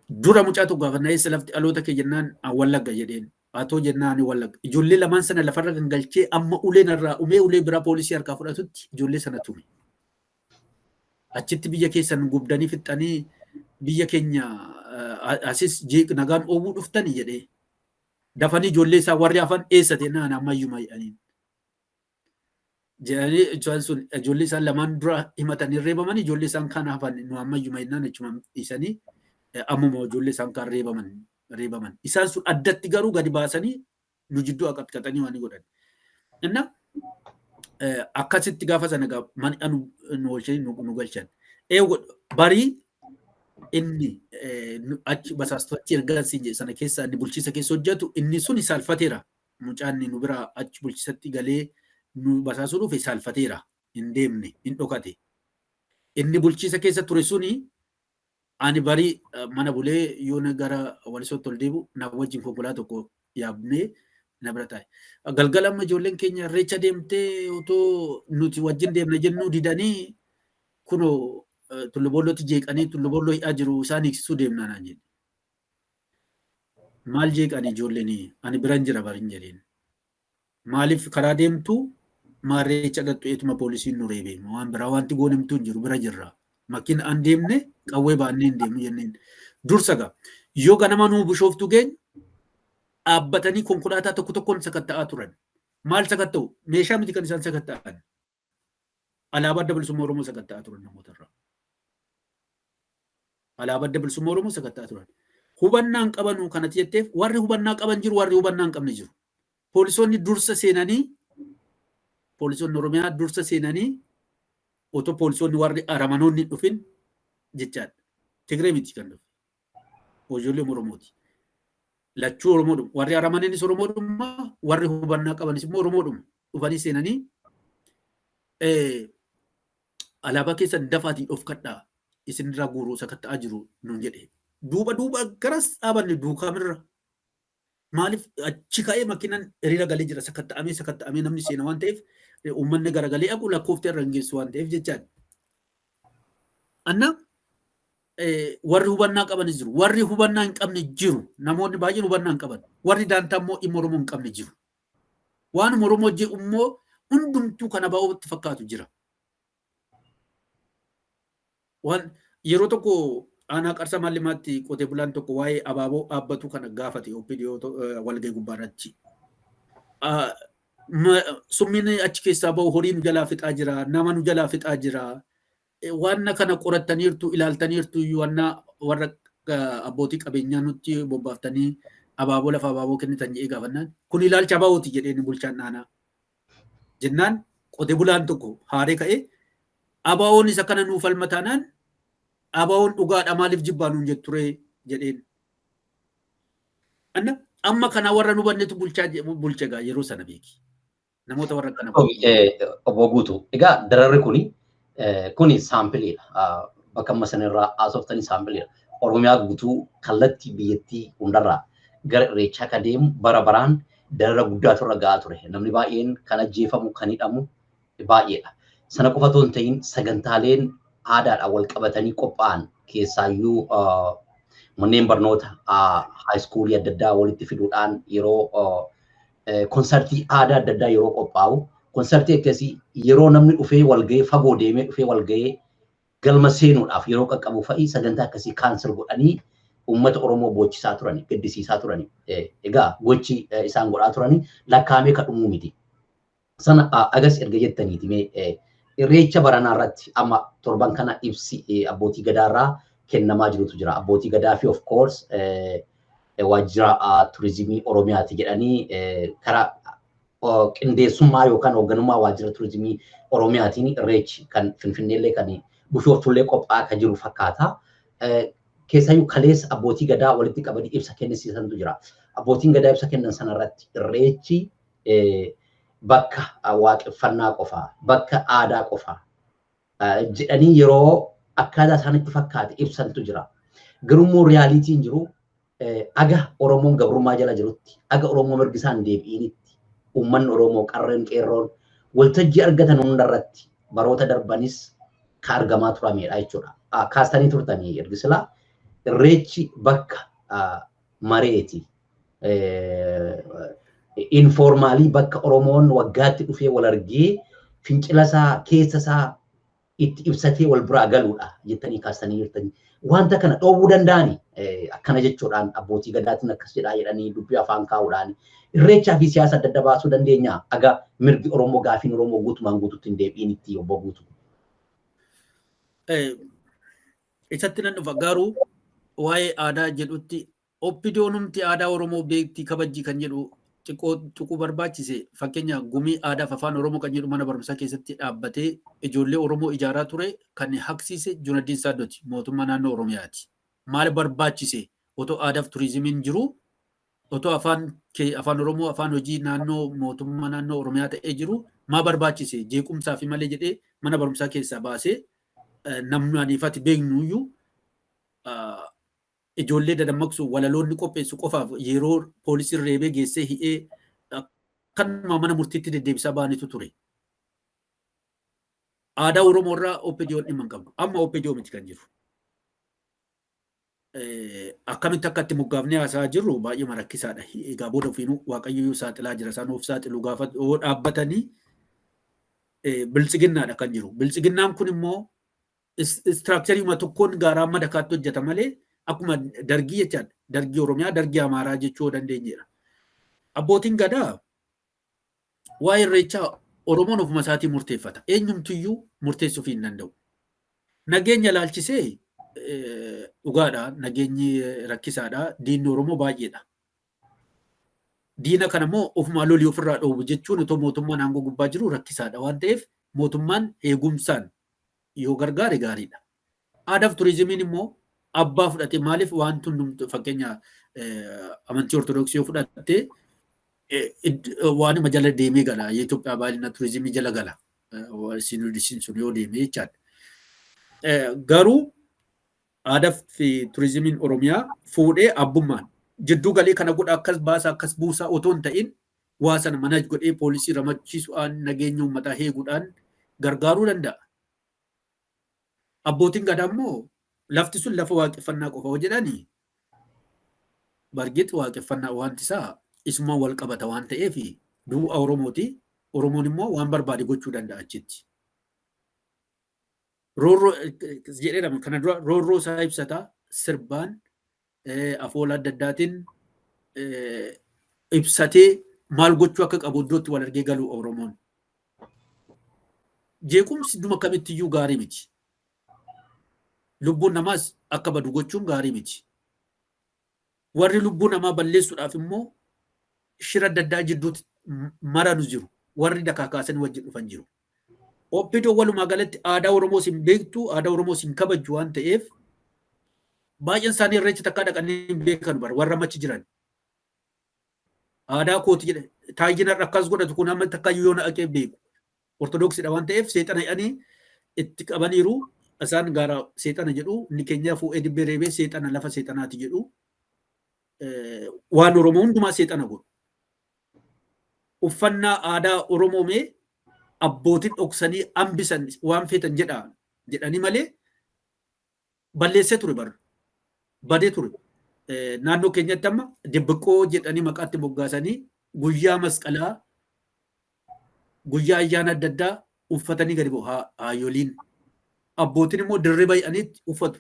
S2: Dura mucaa tokko gaafa na'eessa lafti dhaloota kee jennaan Wallagga jedheen. Haatoo jennaan Wallagga. Ijoollee lamaan sana lafarra gangalchee amma uleen irraa ulee biraa poolisii harkaa fudhatutti ijoollee sana tume. Achitti biyya keessan gubdanii fixxanii biyya keenya asis jeeq nagaan oobuu dhuftanii jedhee. Dafanii ijoollee isaa warri hafan eessa jennaan ammayyuma jedhaniin. Jedhanii sun ijoollee isaan lamaan dura himatanii reebaman ijoollee isaan kaan hafan nu ammayyuma jennaan achuma dhiisanii ammuma ijoollee isaan kaan reebaman. Isaan sun addatti garuu gadi baasanii nu jidduu qaqqatanii waan godhan. Inna akkasitti gaafa sana mana nu galchan. Barii inni achi basaastu achi ergaansi sana keessa inni bulchiisa keessa hojjetu inni sun saalfateera. Mucaan nu bira achi bulchiisatti galee nu basaasuu dhufe saalfateera. Hin deemne, hin dhokate. Inni bulchiisa keessa ture suni ani barii mana bulee yoo gara walisootti ol deebu na wajjin konkolaataa tokko yaabnee na bira taa'e. Galgala amma ijoolleen keenya Irreecha deemtee otoo nuti wajjin deemna jennuu didanii kunoo tullu boollootti jeeqanii tullu boolloo hidhaa jiru isaan hiiksisuu deemnaa naan jedhe. Maal jeeqanii ijoolleen ani biran jira barin jedheen. Maaliif karaa deemtu Irreecha dhattu eetuma poolisiin nu reebee waan biraa wanti goonimtuu hin jiru bira jirra. Makiin an deemne qawwee baannee hin deemu jenneen. Dursa gaa yoo ganama nuu bishooftu geenya dhaabbatanii konkolaataa tokko tokkoon sakatta'aa turan. Maal sakatta'u? Meeshaa miti kan isaan sakatta'an. Alaabaa adda bilisummaa Oromoo sakatta'aa turan namootarraa. Alaabaa adda bilisummaa Oromoo sakatta'aa turan. Hubannaan qabanu kanatti jetteef warri hubannaa qaban jiru warri hubannaa hin qabne jiru. Poolisoonni dursa seenanii poolisoonni Oromiyaa dursa seenanii otoo poolisoonni warri aramanoonni dhufin jechaadha. Tigree miti kan dhufe. Ijoollee Oromooti. Lachuu Oromoodhuma. Warri aramaniinis Oromoodhuma. Warri hubannaa qabanis immoo Oromoodhuma. Dhufanii seenanii alaabaa keessan dafaatii of kadhaa isinirraa guuruu sakatta'aa jiru nuun jedhe. Duuba garas dhaabanne duukamirra. Maaliif achi ka'ee makiinaan hiriira galee jira sakatta'amee namni seena waan ta'eef uummanni garagalee aqu lakkoofte irra hin geessu waan ta'eef jechaadha. Anna warri hubannaa qabanis jiru. Warri hubannaa hin qabne jiru. Namoonni baay'een hubannaa hin qaban. Warri daantaa immoo dhimma Oromoo hin qabne jiru. Waan Oromoo jedhu immoo hundumtuu kana baa'uutti fakkaatu jira. Waan yeroo tokko aanaa qarsa maallimaatti qotee bulaan tokko waa'ee abaaboo dhaabbatu kana gaafate OPDO walgahii gubbaarratti. Summiin achi keessaa bahu horiin jalaa fixaa jira. Nama nu jalaa fixaa jira. Waan kana qorattaniirtu ilaaltaniirtu warra abbootii qabeenyaa nutti bobbaaftanii abaaboo lafa abaaboo kennitan jedhee gaafannaan kun ilaalcha abaabootii jedheen bulchaan aanaa. Jennaan qotee bulaan tokko haaree ka'ee abaaboon isa kana nuuf falmataanaan abaaboon dhugaadha maaliif jibbaa nuun jetture jedheen. Amma kana warra nu bannetu bulchaa yeroo sana beeki. Namoota warra kana.
S1: Obbo Guutuu egaa dararri kuni saampiliidha. Bakka amma sanarraa haasoftanii saampiliidha. Oromiyaa guutuu kallattii biyyattii hundarraa gara Irreechaa kan deemu bara baraan darara guddaatu irra gahaa ture. Namni baay'een kan ajjeefamu kan hidhamu baay'eedha. Sana qofa otoo hin ta'in sagantaaleen aadaadhaan wal qabatanii qophaa'an keessaayyuu manneen barnoota haayiskuulii adda addaa walitti fiduudhaan yeroo konsartii aadaa adda addaa yeroo qophaa'u konsartii akkasii yeroo namni dhufee walgahee fagoo deemee dhufee walgahee galma seenuudhaaf yeroo qaqqabu fa'i sagantaa akkasii kaansel godhanii uummata Oromoo boochisaa turani, gaddisiisaa turani. Egaa gochi isaan godhaa turani lakkaa'amee kan dhumuu miti. Sana agas erga jettaniiti mee Irreecha baranaa irratti amma torban kana ibsi abbootii gadaarraa kennamaa jirutu jira. Abbootii gadaa fi of course waajjira turizimii Oromiyaati jedhanii karaa qindeessummaa yookaan hoogganummaa waajjira turizimii Oromiyaatiin Irreechi kan Finfinneellee kan Bishoftullee qophaa'aa kan jiru fakkaata. Keessaayyuu kaleessa abbootii gadaa walitti qabanii ibsa kennisiisantu jira. Abbootiin gadaa ibsa kennan sanarratti Irreechi bakka waaqeffannaa qofaa, bakka aadaa qofaa jedhanii yeroo akkaataa isaanitti fakkaate ibsantu jira. Garuu riyaalitiin jiru aga Oromoon gabrummaa jala jirutti, aga Oromoo mirgi isaan deebi'initti, uummanni Oromoo qarreen qeerroon waltajjii argatan hundarratti baroota darbanis kan argamaa turamedha jechuudha. Kaastanii turtanii ergisilaa Irreechi bakka mareeti. Informaalii bakka Oromoon waggaatti dhufee wal argee fincila isaa keessa isaa itti ibsatee wal biraa galuudha jettanii kaastanii jirtanii. Wanta kana dhoowwuu danda'ani akkana jechuudhaan abbootii gadaatiin akkas jedhaa jedhanii dubbii afaan kaa'uudhaan Irreechaa fi siyaasa adda adda baasuu dandeenya. Aga mirgi Oromoo gaafiin Oromoo guutumaan guututti hin deebiin itti obbo guutu.
S2: Isatti nan dhufa garuu waa'ee aadaa jedhutti oppidoonumti aadaa Oromoo beektii kabajjii kan jedhu tuquu barbaachise. Fakkeenya gumii aadaaf afaan Oromoo kan jedhu mana barumsaa keessatti dhaabbatee ijoollee Oromoo ijaaraa ture kan haqsiise Junaddiin Saaddooti mootummaa naannoo Oromiyaati. Maal barbaachise otoo aadaaf turizimiin jiru otoo afaan Oromoo afaan hojii naannoo mootummaa naannoo Oromiyaa ta'ee jiru maa barbaachise jeequmsaa fi malee jedhee mana barumsaa keessaa baasee namni aniifatti beeknuyyuu ijoollee dadammaqsu walaloonni qopheessu qofaaf yeroo poolisiin reebee geessee hi'ee akkanuma mana murtiitti deddeebisaa baanitu ture. Aadaa Oromoo irraa OPDO'n dhimma hin qabdu. Amma OPDO miti kan jiru. Akkamitti akka itti moggaafnee haasaa jirru baay'ee rakkisaadha. Egaa booda ofiinuu Waaqayyoyyuu saaxilaa jira. Isaan of saaxilu gaafa dhaabbatanii biltsiginnaadha kan jiru. Biltsiginnaan kun immoo istiraakchariima tokkoon gaaraa amma dakaatti hojjeta malee akkuma dargii jechaadha. Dargii Oromiyaa, dargii Amaaraa jechuu dandeenyeera. Abbootiin gadaa waa'ee Irreechaa Oromoon ofuma isaatii murteeffata. Eenyumtiyyuu murteessuuf hin danda'u. Nageenya ilaalchisee dhugaadha. Nageenyi rakkisaadha. Diinni Oromoo baay'eedha. Diina kana immoo ofuma lolii ofirraa dhoowwu jechuun otoo mootummaan aangoo gubbaa jiru rakkisaadha waan ta'eef mootummaan eegumsaan yoo gargaare gaariidha. Aadaaf turizimiin immoo abbaa fudhate maaliif wanti hundumtu fakkeenya amantii Ortodoksii yoo fudhatte waanuma jala deemee gala. Yeitoophiyaa baay'ina turizimii jala gala. Sinudisiin sun yoo deemee jechaadha. Garuu aadaaf fi turizimiin Oromiyaa fuudhee abbummaan jidduu galee kana godha akkas baasa akkas buusaa otoo hin ta'in waa sana mana godhee poolisii ramachiisuudhaan nageenya uummataa eeguudhaan gargaaruu danda'a. Abbootiin gadaa immoo lafti sun lafa waaqeffannaa qofa yoo jedhanii bargit waaqeffannaa wanti isaa isuma wal qabata waan ta'eef du'a Oromooti. Oromoon immoo waan barbaade gochuu danda'a achitti. Roorroo jedhedhama kana dura roorroo isaa ibsataa sirbaan afoola adda addaatiin ibsatee maal gochuu akka qabu iddootti wal argee galu Oromoon. Jeequmsi dhuma kamittiyyuu gaarii miti. Lubbuun namaas akka badu gochuun gaarii miti. Warri lubbuu namaa balleessuudhaaf immoo shira adda addaa jidduutti maranu jiru. Warri dakaakaasan wajjin dhufan jiru. OPDO walumaa galatti aadaa Oromoo sin beektu, aadaa Oromoo sin kabajju waan ta'eef baay'een isaanii Irreecha takkaa dhaqanii hin beekan bara warra machi jiran. Aadaa kooti jedhe taayina akkas godhatu kun amma takkaa yoo na dhaqee beeku. Ortodoksiidha waan ta'eef seexana hidhanii itti qabaniiru isaan gaara seexana jedhu inni keenya fuudhee dibbee reebee seexana lafa seexanaati jedhu waan Oromoo hundumaa seexana godhu. Uffannaa aadaa Oromoo mee abbootiin dhoksanii hambisan waan feetan jedhanii malee balleessee ture bara. Badee ture. Naannoo keenyatti amma dibbiqoo jedhanii maqaatti moggaasanii guyyaa masqalaa guyyaa ayyaana adda addaa uffatanii gadi bu'u haayoliin. Abbootiin immoo dirree bay'anii uffatu.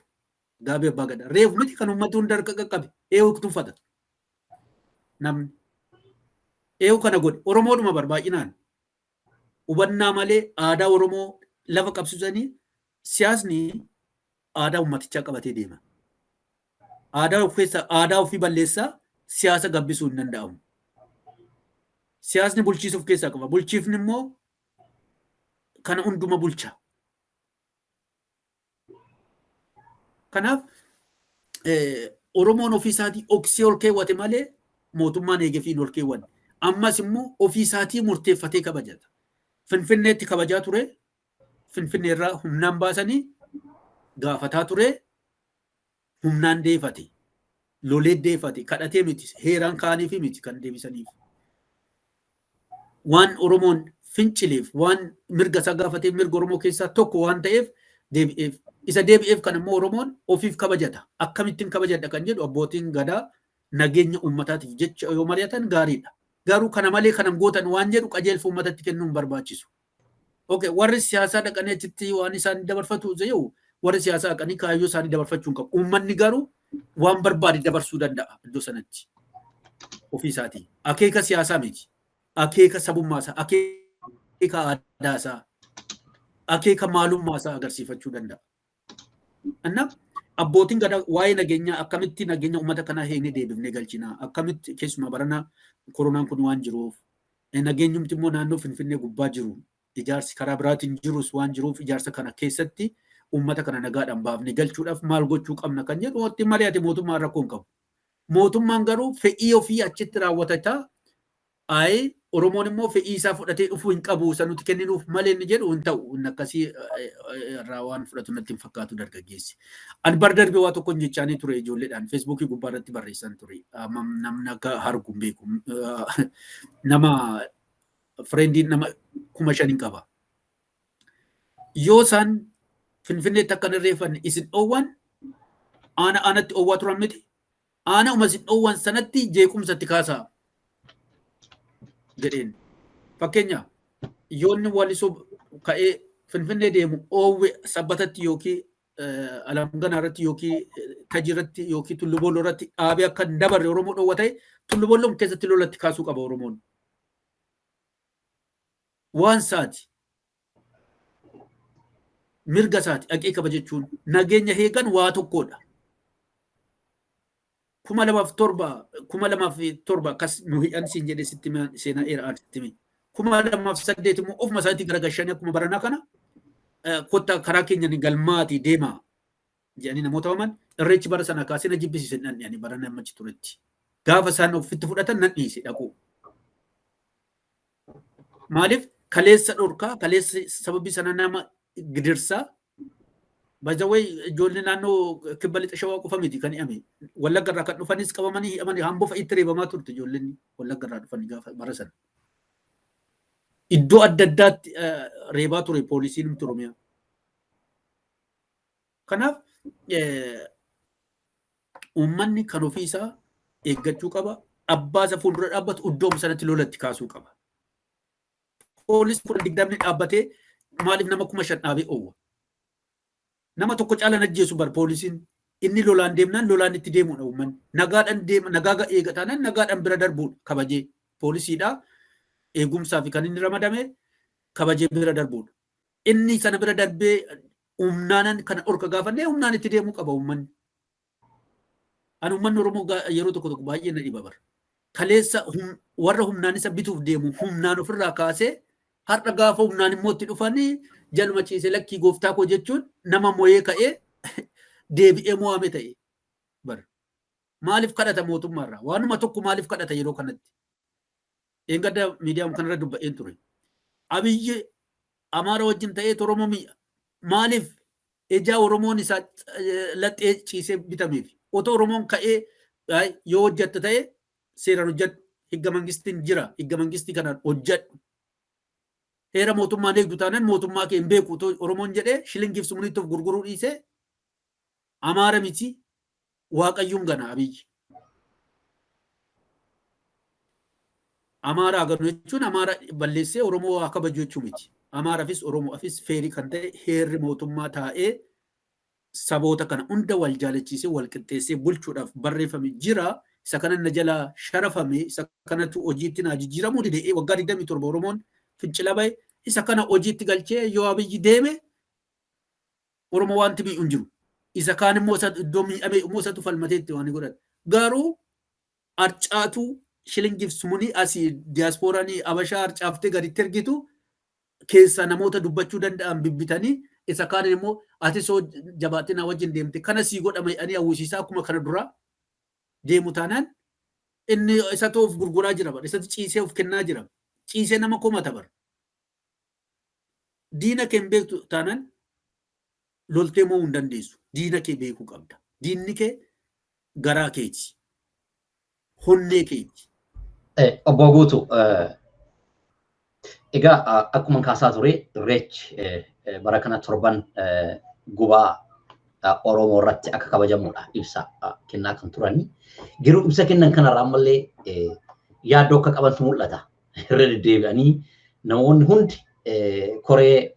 S2: Gaabii abbaa gadaa. Reefu miti kan uummatni hunda harka qaqqabe. Eewutu uffata. Namni. Eewu kana godhe. Oromoodhuma barbaa'inaan. Hubannaa malee aadaa Oromoo lafa qabsiisanii siyaasni aadaa uummatichaa qabatee deema. Aadaa ofii balleessaa siyaasa gabbisuu hin danda'amu. Siyaasni bulchiisa of keessaa qaba. Bulchiifni immoo kana hunduma bulcha. Kanaaf Oromoon ofii isaatii oksii ol keewwate malee mootummaan eegefiin ol keewwanne. Ammas immoo ofii isaatii murteeffatee kabajata. Finfinneetti kabajaa ture. Finfinnee irraa humnaan baasanii gaafataa ture. Humnaan deefate. Lolee deefate. Kadhatee miti. Heeraan kaaniif miti kan deebisaniif. Waan Oromoon fincileef waan mirga isaa gaafatee mirga Oromoo keessaa tokko waan ta'eef deebi'eef. Isa deebi'eef kan immoo Oromoon ofiif kabajata. Akkamittiin kabajadha kan jedhu abbootiin gadaa nageenya uummataatiif jecha yoo mari'atan gaariidha. Garuu kana malee kanan gootan waan jedhu qajeelfa uummatatti kennuun barbaachisu. Okay, warri siyaasaa dhaqanii achitti waan isaan dabarfatu yoo warri siyaasaa dhaqanii kaayyoo isaanii dabarfachuu hin qabu. Uummanni garuu waan barbaade dabarsuu danda'a iddoo sanatti ofii isaatii. Akeeka siyaasaa miti. Akeeka sabummaasaa, akeeka aadaasaa, akeeka maalummaasaa agarsiifachuu danda'a. Anna abbootiin gadaa waa'ee nageenyaa akkamitti nageenya uummata kanaa eegnee deebifnee galchinaa akkamitti keessumaa barana koronaan kun waan jiruuf nageenyumti immoo naannoo Finfinnee gubbaa jiru ijaarsi karaa biraatiin jirus waan jiruuf ijaarsa kana keessatti uummata kana nagaadhaan baafnee galchuudhaaf maal gochuu qabna kan jedhu watti mari'ate mootummaan rakkoo hin qabu. Mootummaan garuu fedhii ofii achitti raawwatataa Oromoon immoo fedhii isaa fudhatee dhufuu hin qabu isa nuti kenninuuf malee inni jedhu hin ta'u inni akkasii irraa waan fudhatu natti hin fakkaatu dargaggeessi. Ani bara darbe waa tokko jechaanii ture ijoolleedhaan feesbuukii gubbaa irratti barreessan ture. Namni akka hargu hin beeku. Nama fireendiin nama 5,000 qaba. Yoo isaan Finfinneetti akka irreeffan isin dhoowwan aanatti dhoowwaa turan miti. Uma isin dhoowwan sanatti jeequmsatti kaasaa. Jedheen fakkeenya yoonni walisoo ka'ee Finfinnee deemu oowwe sabbatatti yookiin alamganaa irratti yookiin tajirratti yookiin tullubooloo irratti dhaabee akka hin dabarre Oromoo dhoowwa ta'e tullubooloon keessatti lolatti kaasuu qaba Oromoon. Waan isaati mirga isaati dhaqee kabajachuun nageenya eegan waa tokkodha. 2007 akkas nu hidhan siin jedhee sitti seenaa dheeraa sitti hime. 2008 immoo ofuma isaatii garagashanii akkuma baranaa kana kotta karaa keenyaan galmaati deemaa jedhanii namoota waman irreechi bara sana kaasee na jibbisiise dhandhanii barana ammachi turetti. Gaafa isaan ofitti fudhatan nan dhiise dhaquu. Maaliif kaleessa dhorkaa kaleessa sababii sana nama gidirsaa Bajawai ijoollee naannoo kibba lixa shawaa qofa miti kan hidhame. Wallagga irraa kan dhufanis qabamanii hidhamanii hamboo fa'itti reebamaa turte ijoolleen Wallagga irraa dhufanii gaafa bara sana. Iddoo adda addaatti reebaa ture poolisiin Oromiyaa. Kanaaf uummanni kan ofii isaa eeggachuu qaba. Abbaa isa fuuldura dhaabbatu iddoo sanatti lolatti kaasuu qaba. Poolisiin 20 dhaabbatee maaliif nama 5,000 dhaabee oowwa? Nama tokko caalan ajjeesu bar poolisiin inni lolaan deemnaan lolaan itti deemuudha uummanni. Nagaadhaan deema nagaa eegataanan nagaadhaan bira darbuudha kabajee poolisiidha eegumsaa fi kan inni ramadame kabajee bira darbuudha. Inni sana bira darbee humnaanan kana orka gaafannee humnaan itti deemuu qaba uummanni. Ani uummanni Oromoo yeroo tokko baay'ee na dhiba bara. Kaleessa warra humnaan isa bituuf deemu humnaan ofirraa kaasee har'a gaafa humnaan immoo itti dhufanii jaluma ciisee lakkii gooftaa koo jechuun nama mo'ee ka'ee deebi'ee mo'ame ta'e bar maaliif kadhata mootummaarraa waanuma tokko maaliif kadhata yeroo kanatti eeggadda miidiyaa kanarra dubba'een ture Abiyyi Amaara wajjin ta'ee Oromoo maaliif ejaa Oromoon isaa laxxee ciisee bitameef otoo Oromoon ka'ee yoo hojjette ta'e seeraan hojjedhu higga mangistiin jira higga mangistii kanaan hojjedhu heera mootummaan eegdu taanaan mootummaa kee hin beeku Oromoon jedhee shilingiif sumniitti of gurguruu dhiisee Amaara miti Waaqayyoon gana Abiyyi. Amaara aganu jechuun Amaara balleessee Oromoo waa kabaju jechuu miti. Amaaraafis Oromoofis feerii kan ta'e heerri mootummaa taa'ee saboota kana hunda wal jaalachiisee wal qixxeessee bulchuudhaaf barreeffame jira. Isa kana na jala sharafame isa kanatu hojiitti naa jijjiiramuu didee waggaa 27 Oromoon fincila bahe isa kana hojiitti galchee yoo Abiyyi deeme Oromoo wanti miidhu hin jiru. Isa kaan immoo iddoo miidhame immoo isatu falmateetti waan godhan. Garuu arcaatu shilingiif sumuni asii diyaaspooranii Abashaa arcaaftee gaditti ergitu keessa namoota dubbachuu danda'an bibbitanii isa kaan immoo ati soo jabaatiin wajjin deemte kana sii godhama jedhanii hawwisiisaa akkuma kana duraa deemu taanaan inni isatu of gurguraa jira bara isatu ciisee of kennaa jira ciisee nama komata bara diina kee beektu taanaan loltee moo hin dandeessu diina kee beekuu qabda diinni kee garaa keeti honnee keeti.
S1: Obbo Guutuu egaa akkuma kaasaa ture Irreechi bara kana torban gubaa Oromoo irratti akka kabajamudha ibsa kennaa kan turani. Garuu ibsa kennan kanarraa ammallee yaaddoo akka qabantu mul'ata. Irra deddeebi'anii namoonni hundi koree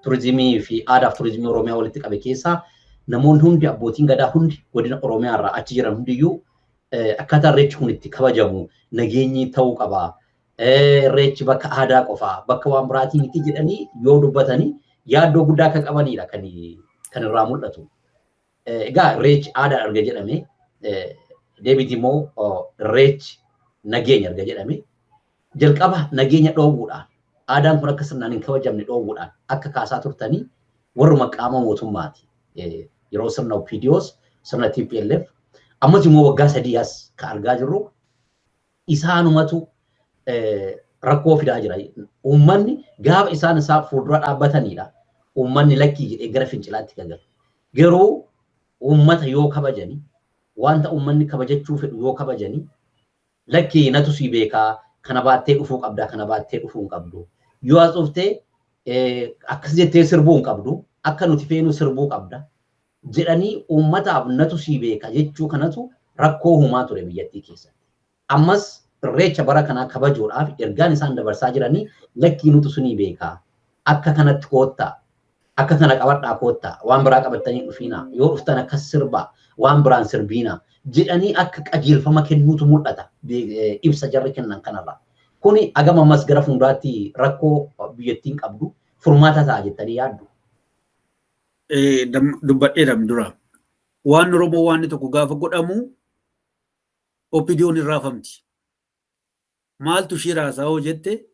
S1: turizimii fi aadaa fi turizimii Oromiyaa walitti qabe keessaa namoonni hundi abbootiin gadaa hundi godina Oromiyaa irraa achi jiran hundiyyuu akkaataa Irreechi kun itti kabajamu nageenyi ta'uu qaba. Irreechi bakka aadaa qofaa bakka waan biraatii miti jedhanii yoo dubbatanii yaaddoo guddaa akka qabanidha kan irraa mul'atu. Egaa Irreechi aadaa erga jedhame deebiti immoo Irreechi nageenya erga jedhame jalqaba nageenya dhoowwuudhaan aadaan kun akka sirnaan hin kabajamne dhoowwuudhaan akka kaasaa turtanii warruma qaama mootummaati. Yeroo sirna OPDOs sirna TPLF ammas immoo waggaa 3 as ka argaa jirru isaanumatu rakkoo fidaa jira. Uummanni gaafa isaan isaa fuuldura dhaabbatanidha. Uummanni lakkii jedhee gara fincilaatti gagalu. Garuu uummata yoo kabajanii wanta uummanni kabajachuu fedhu yoo kabajanii lakkii natu sii beekaa kana baattee dhufuu qabda kana baattee dhufuu hin qabdu. Yoo as dhuftee akkas jettee sirbuu hin qabdu akka nuti feenu sirbuu qabda jedhanii uummataaf natu sii beeka jechuu kanatu rakkoo uumaa ture biyyattii keessatti. Ammas Irreecha bara kanaa kabajuudhaaf ergaan isaan dabarsaa jiranii lakkii nutu sunii beekaa akka kanatti koottaa akka kana qabadhaa koottaa waan biraa qabattanii dhufiinaa yoo dhuftan akkas sirbaa waan biraan sirbiinaa jedhanii akka qajeelfama kennuutu mul'ata ibsa jarri kennan kanarraa. Kuni agama ammas gara fuulduraatti rakkoo biyyattiin qabdu furmaata ta'a jettanii yaaddu.
S2: Dubbadheedhaan dura waan Oromoo waan tokko gaafa godhamu OPDO'n hin raafamti. Maaltu ishee raasaa hoo jette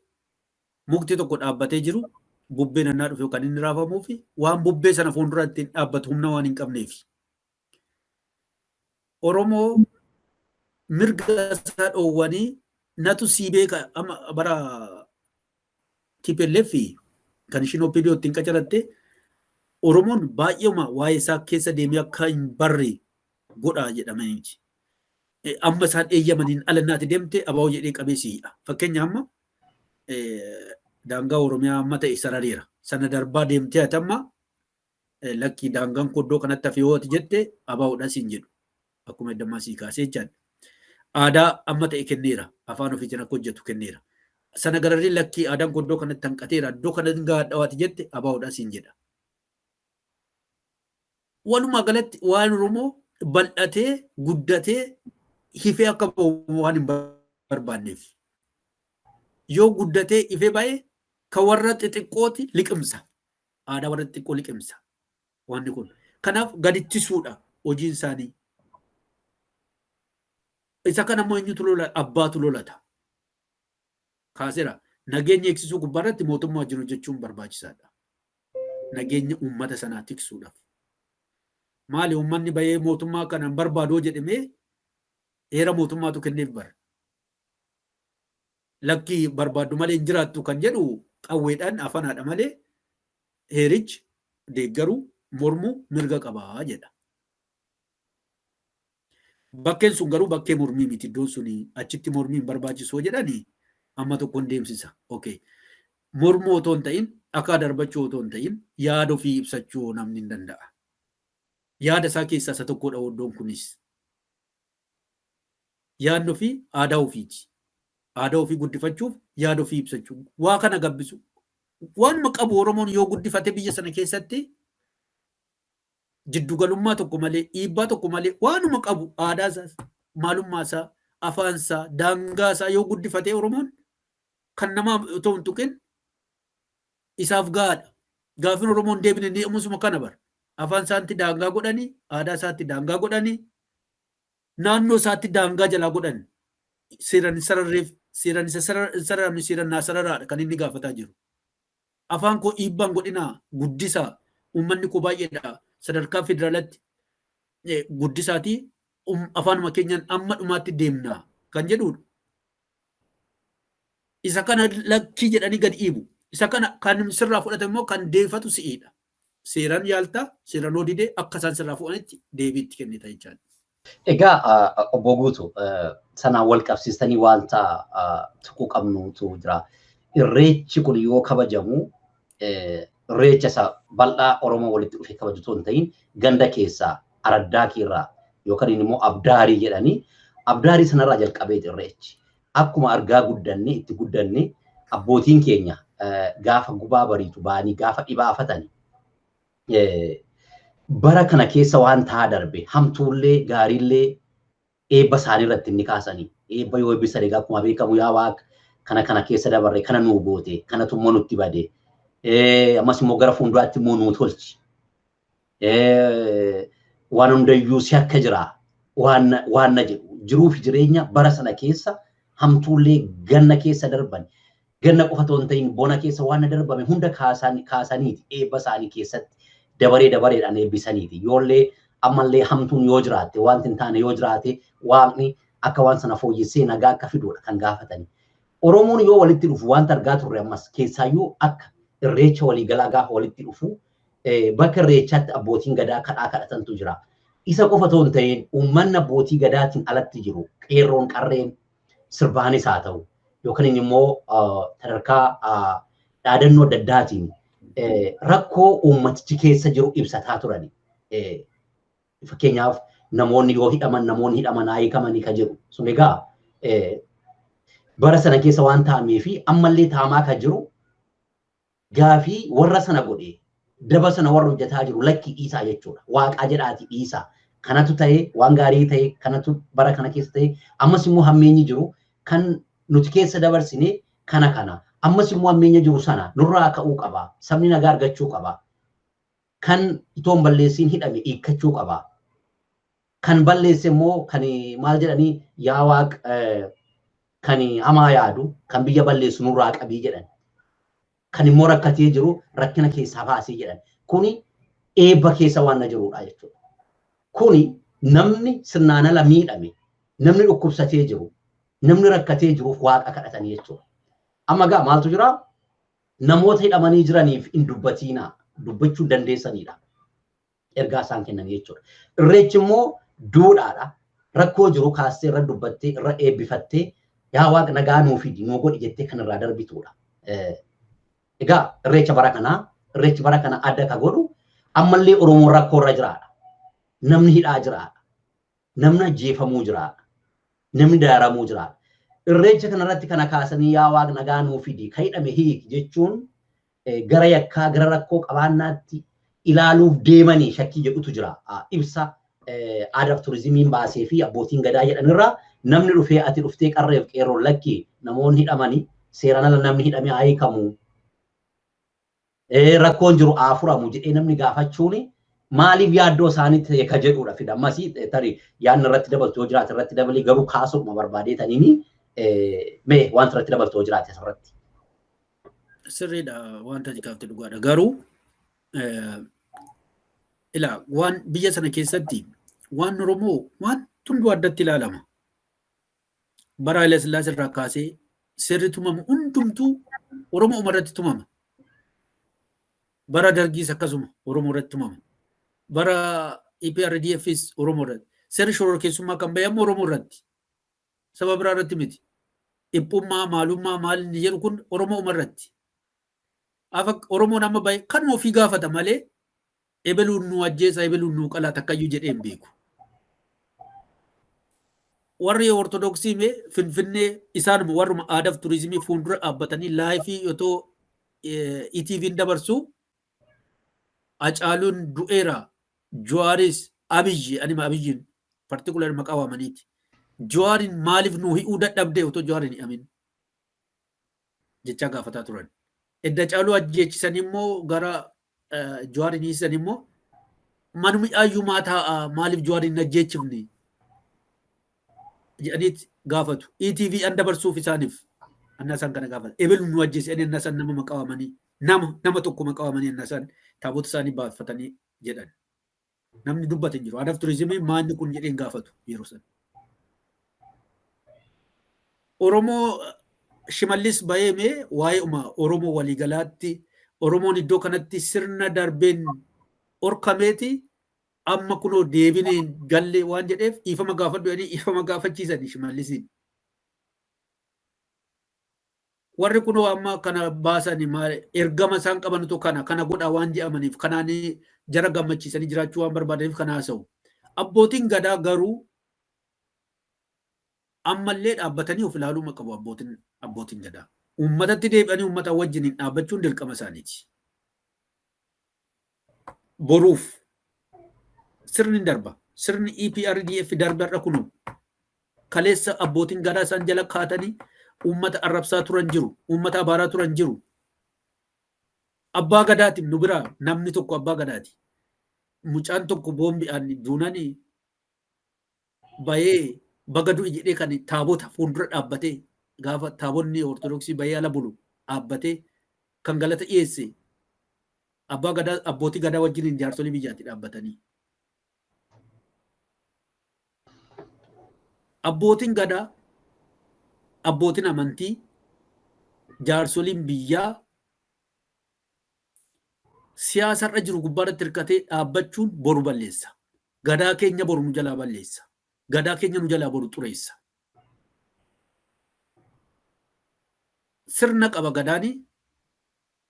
S2: mukti tokko dhaabbatee jiru bubbeen annaa dhufe kan inni raafamuu fi waan bubbee sana fuuldura ittiin dhaabbatu humna waan hin qabneef. Oromoo mirga isaa dhoowwanii natu sii beeka amma bara TPLF kan ishiin OPDO ittiin qacaratte Oromoon baay'eema waa'ee isaa keessa deemee akka hin barre godhaa jedhamaniiti. Amma isaan eeyyamaniin ala naati deemte abaa'oo jedhee qabeessiidha. Fakkeenya amma daangaa Oromiyaa amma ta'e sarareera. Sana darbaa deemtee atamma lakkii daangaan koddoo kanatti hafe yoo ati jette abaa'oodha siin jedhu. Akkuma eddammaa sii kaasee jaan. Aadaa amma ta'e kenneera. Afaan ofiitiin akka hojjetu kenneera. Sana gararree lakkii aadaan koddoo kanatti hanqateera. Iddoo kanatti gaadhaa ati jette abaa'oodha siin jedha. Walumaa galatti waan Oromoo bal'atee guddatee hifee akka waan hin barbaanneef. Yoo guddatee ifee baay'ee kan warra xixiqqooti liqimsa. Aadaa warra xixiqqoo liqimsa. Wanni kun. Kanaaf gadittisuudha hojiin isaanii. Isa kana immoo eenyutu lolata? Abbaatu lolata. Kaaseera. Nageenya eegsisuu gubbaarratti mootummaa wajjin hojjechuun barbaachisaadha. Nageenya uummata sanaa tiksuudhaaf. Maali uummanni bahee mootummaa kanaan barbaadoo jedhamee heera mootummaatu kenneef bara. Lakkii barbaaddu malee hin jiraattu kan jedhu qawweedhaan afanaadha malee heerichi deeggaruu mormuu mirga qabaa jedha. Bakkeen sun garuu bakkee mormii miti. Iddoon sun achitti mormii hin barbaachisoo jedhanii amma tokkoon deemsisa. Okay. Mormuu otoo hin ta'in dhakaa darbachuu otoo hin ta'in yaada ofii ibsachuu namni hin danda'a. Yaada isaa keessaa isa tokkodha iddoon kunis. Yaadni ofii aadaa ofiiti. Aadaa ofii guddifachuuf yaada ofii ibsachuu. Waa kana gabbisu. Waanuma qabu Oromoon yoo guddifate biyya sana keessatti jiddugalummaa tokko malee, dhiibbaa tokko malee waanuma qabu aadaa isaas, maalummaa isaa, afaan isaa, daangaa isaa yoo guddifate Oromoon kan namaa otoo hin tuqin isaaf gahaadha. Gaafin Oromoon deebine ni ammusuma kana bara. Afaan isaatti daangaa godhanii, aadaa isaatti daangaa godhanii, naannoo isaatti daangaa jalaa godhan. Seeraan sararreef, seeraan isa sararamni seeraan naa sararaadha kan inni gaafataa jiru. Afaan koo dhiibbaan godhinaa guddisaa uummanni koo baay'eedha sadarkaa federaalatti guddisaatii afaanuma keenyaan amma dhumaatti deemnaa kan jedhudha. Isa kana lakkii jedhanii gad dhiibu. Isa kana kan sirraa fudhatan immoo kan deeffatu si'iidha. Seeraan yaaltaa, seeraan odidee akka isaan sirraa fudhanitti deebiitti kennita jechaadha.
S1: Egaa obbo Guutuu sanaan wal qabsiistanii wanta tuquu qabnutu jira. Irreechi kun yoo kabajamu irreecha isa bal'aa Oromoo walitti dhufee kabajatu hin ta'in ganda keessaa araddaa kiirraa yookaan immoo abdaarii jedhanii abdaarii sanarraa jalqabeeti irreechi. Akkuma argaa guddanne itti guddanne abbootiin keenya gaafa gubaa bariitu ba'anii gaafa dhibaafatani. Bara kana keessa waan ta'aa darbe hamtuullee gaariillee eebba isaanii irratti inni kaasanii eebba yoo eebbisanii akkuma beekamu yaa Waaqa kana keessa dabarre kana nuu goote kanatu immoo nutti bade ammas immoo gara fuulduraatti immoo nuu tolchi waan hundayyuu si akka jira waan na jedhu jiruuf jireenya bara sana keessa hamtuullee ganna keessa darban ganna qofa otoo hin ta'in bona keessa waan darbame hunda kaasaniiti eebba isaanii keessatti dabareedhaan eebbisaniiti yoollee ammallee hamtuun yoo jiraatte wanti hin taane yoo jiraate waaqni akka waan sana fooyyessee nagaa akka fiduudha kan gaafatanii. Oromoon yoo walitti dhufu wanta argaa turre ammas keessaayyuu akka irreecha waliigalaa gaafa walitti dhufu bakka irreechaatti abbootiin gadaa kadhaa kadhatantu jira. Isa qofa otoo hin ta'in uummanni abbootii gadaatiin alatti jiru qeerroon qarreen sirbaanis haa ta'u yookaan immoo sadarkaa dhaadannoo adda addaatiin rakkoo uummatichi keessa jiru ibsataa turani. Fakkeenyaaf namoonni yoo hidhaman namoonni hidhaman haa hiikamanii kan jedhu sun egaa bara sana keessa waan ta'amee fi ammallee taamaa kan jiru gaafii warra sana godhee daba sana warra hojjetaa jiru lakkii dhiisaa jechuudha. Waaqaa jedhaati dhiisaa. Kanatu ta'ee waan gaarii ta'ee kanatu bara kana keessa ta'ee ammas immoo hammeenyi jiru kan nuti keessa dabarsine kana ammas immoo hammeenya jiru sana nurraa ka'uu qaba. Sabni nagaa argachuu qaba. Kan itoon balleessiin hidhame hiikkachuu qaba. Kan balleesse immoo kan maal jedhanii yaa Waaq kan hamaa yaadu kan biyya balleessu nurraa qabii jedhan. Kan immoo rakkatee jiru rakkina keessaa baasee jedhan. Kuni eebba keessa waan na jirudha jechuudha. Kuni namni sirnaan ala miidhame, namni dhukkubsatee jiru, namni rakkatee jiruuf Waaqa kadhatanii jechuudha. Amma gaa maaltu jira? Namoota hidhamanii jiraniif hin dubbatiinaa, dubbachuu dandeessanidha. Ergaa isaan kennan jechuudha. Irreechi immoo duudhaadha. Rakkoo jiru kaastee irra dubbattee, irra eebbifattee, yaa Waaqa nagaa nuu fidi, nuu godhi jettee kan irraa darbitudha. Egaa irreecha bara kana adda ka godhu ammallee Oromoon rakkoo irra jiraadha. Namni hidhaa jiraadha. Namni ajjeefamuu jiraadha. Namni daaramuu jiraadha. Irreecha kanarratti kana kaasanii yaa Waaqa nagaa nuu fidi ka hidhame hiiki jechuun gara yakkaa gara rakkoo qabaannaatti ilaaluuf deemanii shakkii jedhutu jira. Ibsa aadaa fi turizimiin baasee fi abbootiin gadaa jedhanirraa namni dhufee ati dhuftee qarreef qeerroon lakkii namoonni hidhamanii seeraan ala namni hidhamee haa hiikamu. Rakkoon jiru haa furamu jedhee namni gaafachuuni maaliif yaaddoo isaaniitti ka jedhudha fida. Ammasii tarii yaadni irratti dabaltu yoo jiraate irratti dabalee garuu kaasuma barbaadeetaniini mee wanta irratti dabaltu yoo jiraate asirratti.
S2: Sirriidha wanta jikaafte dhugaadha. Garuu waan biyya sana keessatti waan Oromoo waan hunduu addatti ilaalama. Bara Haile Sillaasee irraa kaasee sirri tumamu hundumtuu Oromoo irratti tumama. Bara Dargiis akkasuma Oromoo irratti tumama. bara EPRDFs Oromoo irratti. Sirni shoror keessummaa kan bahe ammoo Oromoo irratti. Saba biraa irratti miti. Dhiphummaa maalummaa maal inni jedhu kun Oromoo irratti. Oromoon amma bahe kan ofii gaafata malee ebeluun nu ajjeesa ebeluun nu qalaa takkayyuu jedhee hin beeku. Warri Ortodoksii mee Finfinnee isaanuma warruma aadaaf turizimii fuuldura dhaabbatanii laayifii otoo ETV'n dabarsu Hacaaluun du'eera Jawaaris Abiyyi anima Abiyyiin partikular maqaa waamaniiti. Jawaariin maaliif nu hi'uu dadhabdee otoo Jawaariin hi'amin jechaa gaafataa turan. Edda Hacaaluu ajjeechisan immoo gara Jawaariin hiisan immoo manumi ayyumaa taa'a maaliif Jawaariin ajjeechifne jedhaniit gaafatu. ETV an dabarsuuf isaaniif anna isaan kana gaafata. Ebelu nu ajjeese ani anna isaan nama maqaa waamanii nama tokko maqaa waamanii anna isaan taabota isaanii baafatanii jedhan. Namni dubbate hin jiru. Aadaaf turizimii maanni kun jedheen gaafatu yeroo sana. Oromoo Shimallis baheemee waa'eema Oromoo waliigalaatti Oromoon iddoo kanatti sirna darbeen orkameeti amma kunoo deebinee galle waan jedheef ifama gaafadhu jedhanii ifama gaafachiisanii Shimallisiin. Warri kunoo amma kana baasanii ergama isaan qabantu kana godhaa waan jedhamaniif kanaan jara gammachiisanii jiraachuu waan barbaadaniif kana haasa'u. Abbootiin gadaa garuu ammallee dhaabbatanii of ilaaluu qabu abbootiin gadaa. Uummatatti deebi'anii uummata wajjin dhaabbachuun dirqama isaaniiti. Boruuf sirni darba. Sirni EPRDF darbarra kunu kaleessa abbootiin gadaa isaan jala kaatanii uummata arrabsaa turan jiru. Uummata abaaraa turan jiru. Abbaa gadaati nu biraa namni tokko abbaa gadaati. Mucaan tokko boombi'aan duunanii bayee baga du'i jedhee kan taabota fuuldura dhaabbatee gaafa taabonni Ortodoksii bayee ala bulu dhaabbatee kan galata dhiyeesse abbaa gadaa abbootii gadaa wajjin jaarsolii biyyaatti dhaabbatanii. Abbootiin gadaa abbootiin amantii jaarsoliin biyyaa siyaasarra jiru gubbaarratti hirkatee dhaabbachuun boru balleessa. Gadaa keenya boru nu jalaa balleessa. Gadaa keenya nu jalaa boru xureessa. Sirna qaba gadaani,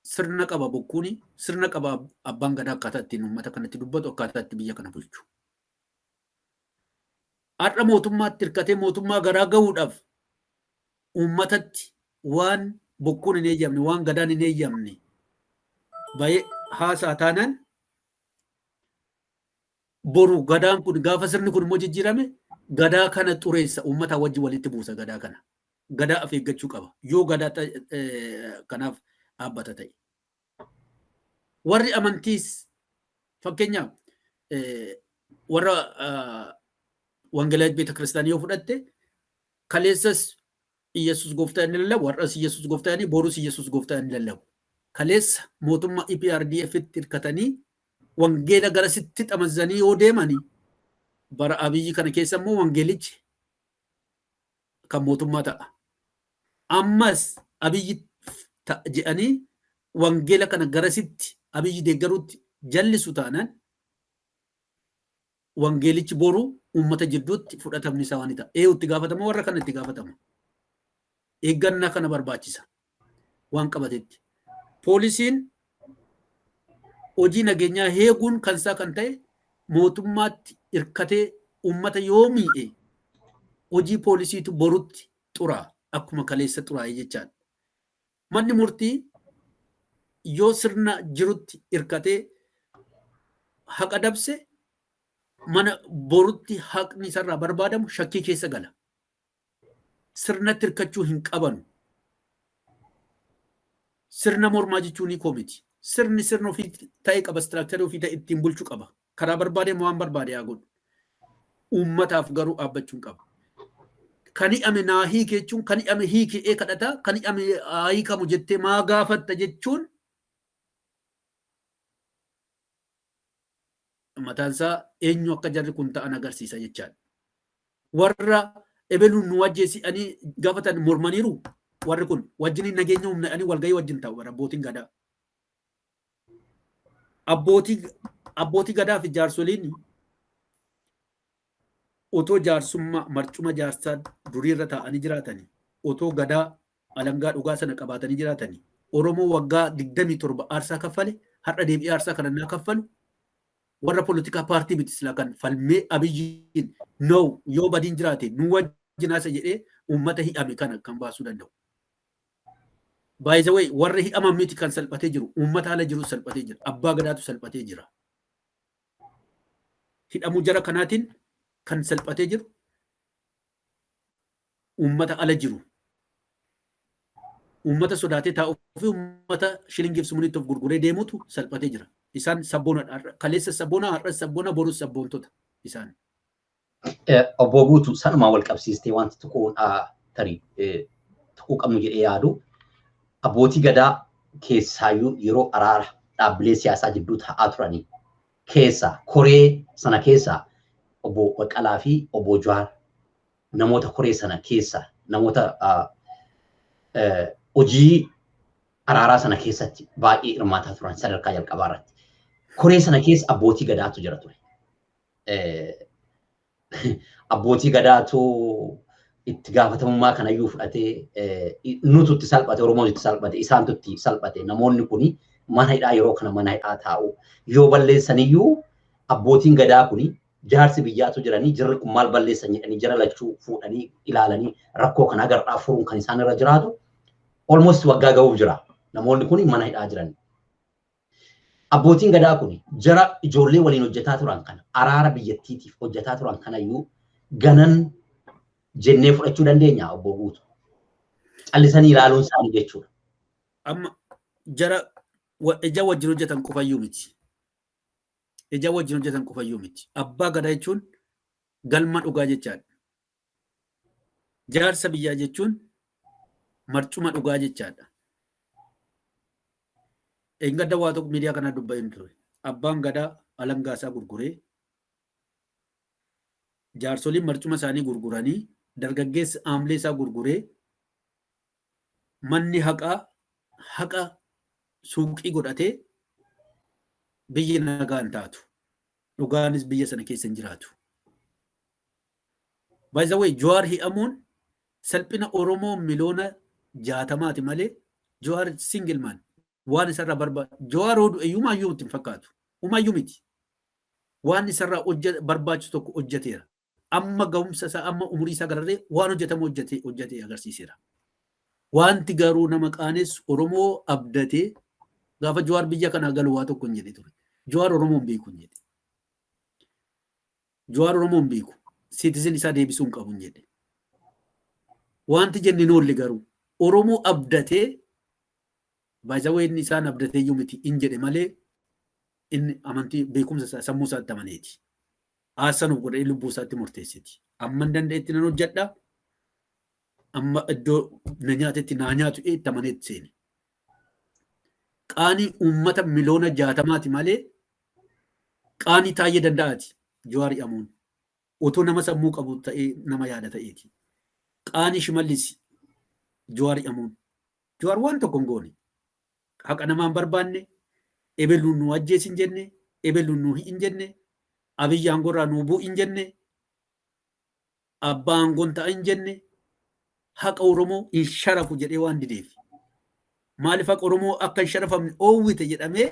S2: sirna qaba bokkuuni, sirna qaba abbaan gadaa akkaataa ittiin uummata kanatti dubbatu akkaataa itti biyya kana bulchu. Har'a mootummaatti hirkatee mootummaa garaa gahuudhaaf uummatatti waan bokkuun hin eeyyamne, waan gadaan hin eeyyamne baay'ee haasaa taanaan boru gadaan kun gaafa sirni kun immoo jijjiirame gadaa kana xureessa uummata wajji walitti buusa gadaa kana. Gadaa of eeggachuu qaba. Yoo gadaa kanaaf dhaabbata ta'e. Warri amantiis fakkeenyaaf warra wangeelaa beeta kiristaanii yoo fudhatte kaleessas Iyesuus gooftaa inni lallabu warras Iyesuus gooftaa inni borus Iyesuus gooftaa inni lallabu. Kaleessa mootummaa EPRDFitti hirkatanii wangeela garasitti xamazzanii yoo deemanii bara Abiyyi kana keessa immoo wangeelichi kan mootummaa ta'a. Ammas Abiyyi jedhanii wangeela kana garasitti Abiyyi deeggaruutti jallisu taanaan wangeelichi boru uummata jidduutti fudhatamni isaa waan ta'a. Itti gaafatama warra kana itti gaafatama. Eeggannaa kana barbaachisa waan qabatetti. Poolisiin hojii nageenyaa eeguun kan isaa kan ta'e mootummaatti hirkatee uummata yoo miidhe hojii poolisiitu borutti xuraa akkuma kaleessa xuraa'ee jechaadha. Manni murtii yoo sirna jirutti hirkatee haqa dabse mana borutti haqni isarraa barbaadamu shakkii keessa gala. Sirnatti hirkachuu hin qabanu. Sirna mormaa jechuun ni koomiti. Sirni sirna ofii ta'e qaba, istiraakcharii ofii ta'e ittiin bulchuu qaba. Karaa barbaadee waan barbaade haa godhu. Uummataaf garuu dhaabbachuu qaba. Kan hi'ame naa hiike jechuun kan hi'ame hiikee kadhata, kan hi'ame hiikamu jettee maa gaafatta jechuun mataan isaa eenyu akka jarri kun ta'an agarsiisa jechaadha. Warra ebeluun nu wajjeesi'anii gaafatan mormaniiru warri kun wajjin nageenya humna'anii walgahii wajjin ta'u abbootiin gadaa. Abbootii abbootii gadaa fi jaarsoliin otoo jaarsummaa marcuma jaarsaa duriirra taa'anii jiraatanii otoo gadaa alangaa dhugaa sana qabaatanii jiraatanii Oromoo waggaa 27 aarsaa kaffale har'a deebi'ee aarsaa kana naa kaffalu warra politikaa paartii miti silaa kan falmee abiyyiin no yoo badiin jiraate nu wajjinaasa jedhee uummata hidhame kana kan baasuu danda'u. By the way, warra hidhaman miti kan salphatee jiru uummata haala jiru salphatee jira. Abbaa gadaatu salphatee jira. Hidhamuu jara kanaatiin kan salphatee jiru uummata ala jiru. Uummata sodaatee taa'uu fi uummata shilingiif sumuunitti of gurguree deemutu salphatee jira. Isaan sabboona kaleessa sabboona har'a sabboona borus sabboontota isaan.
S1: Obbo Guutuu sanumaa wal qabsiistee wanti tuquun tarii tuquu qabnu jedhee yaadu abbootii gadaa keessaayyuu yeroo araara dhaabbilee siyaasaa jidduu taa'aa turanii keessa koree sana keessa obbo Baqqalaa fi obbo Jawaar namoota koree sana keessa namoota hojii araaraa sana keessatti baay'ee hirmaataa turan sadarkaa jalqabaa irratti. Koree sana keessa abbootii gadaatu jira ture. Abbootii gadaatu itti gaafatamummaa kanayyuu fudhatee nutu itti salphate Oromoon itti salphate isaantu itti salphate namoonni kuni mana hidhaa yeroo kana mana hidhaa taa'u yoo balleessaniyyuu abbootiin gadaa kuni jaarsi biyyaatu jiranii jirri kun maal balleessan jedhanii jara lachuu fuudhanii ilaalanii rakkoo kana agarraa furuun kan isaan irra jiraatu almost waggaa ga'uuf jira namoonni kuni mana hidhaa jiranii. Abbootiin gadaa kuni jara ijoollee waliin hojjetaa turan kana araara biyyattiitiif hojjetaa turan kanayyuu ganan jennee fudhachuu dandeenya obbo Guutuu. Callisanii ilaaluun isaanii jechuudha.
S2: Amma jara ija wajjin hojjetan qofayyuu miti. Ija wajjin hojjetan qofayyuu miti. Abbaa gadaa jechuun galma dhugaa jechaadha. Jaarsa biyyaa jechuun marcuma dhugaa jechaadha. Engadda waa tokko miidiyaa kana dubba'in ture. Abbaan gadaa alangaasaa gurguree jaarsoliin marcuma isaanii gurguranii dargaggeessi aamlee isaa gurguree manni haqa suuqii godhatee biyyi nagaan taatu. Dhugaanis biyya sana keessa hin jiraatu. By the way, Jawaar hidhamuun salphina Oromoo miliyoona 60 malee Jawaar single man. Waan isarraa barbaadu Jawaar hodhu eeyyumaayyuu itti hin fakkaatu. Umaayyuu miti. Waan isarraa barbaachisu tokko hojjeteera. Amma ga'umsa isaa amma umurii isaa gararree waan hojjetamu hojjetee agarsiiseera. Wanti garuu nama qaanessu Oromoo abdatee gaafa Jawaar biyya kanaa galu waa tokko hin jedhe ture. Jawaar Oromoo hin beeku hin jedhe. Jawaar Oromoo hin beeku. Siitizen isaa deebisuu hin qabu hin jedhe. Wanti jenne noolli garuu Oromoo abdatee baay'ee inni isaan abdatee iyyuu miti hin jedhe malee inni amantii beekumsa isaa sammuu isaatti amaneeti. Aasanuuf godhee lubbuu isaatti murteessiti. Amma hin danda'etti nan hojjedha. Amma iddoo na nyaatetti naa nyaatu itti amaneetti seeni. Qaanii uummata miliyoona 60 malee qaanii taa'ee danda'aati. Jawaar hidhamuun. Otoo nama sammuu qabu ta'ee nama yaada ta'eeti. Qaanii Shimallis Jawaar hidhamuun. Jawaar waan tokko hin goone. Haqa namaan barbaanne ebeluun nu ajjeesi hin jenne ebeluun nu hin jenne abiyyi aangorraa nu bu'u hin jenne abbaa aangoon ta'a hin jenne haqa Oromoo hin sharafu jedhee waan dideef. Maaliif haqa Oromoo akka hin sharafamne oowwite jedhamee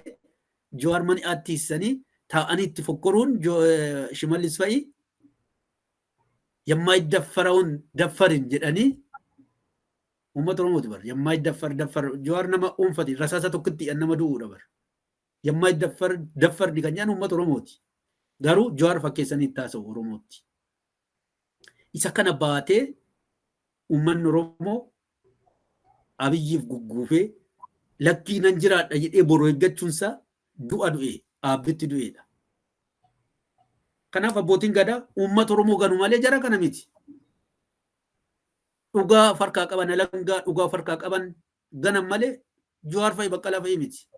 S2: Jawaar mani attiissanii taa'anii itti fokkoruun Shimallis fa'i yammaa daffaraun daffarin jedhanii uummata Oromooti bar yammaa daffar Jawaar nama dhuunfati rasaasa tokkotti nama du'uudha bar yammaa daffar ni kan jedhan uummata Oromooti garuu Jawaar fakkeessanii itti haasa'u Oromootti. Isa kana baatee uummanni Oromoo abiyyiif gugguufee lakkii nan jiraadha jedhee boroo eeggachuunsaa du'a du'ee aabbitti du'eedha. Kanaaf abbootiin gadaa uummata Oromoo ganu malee jara kana miti. Dhugaa farkaa qaban alangaa dhugaa farkaa qaban ganan malee Jawaar fa'i Baqqalaa fa'i miti.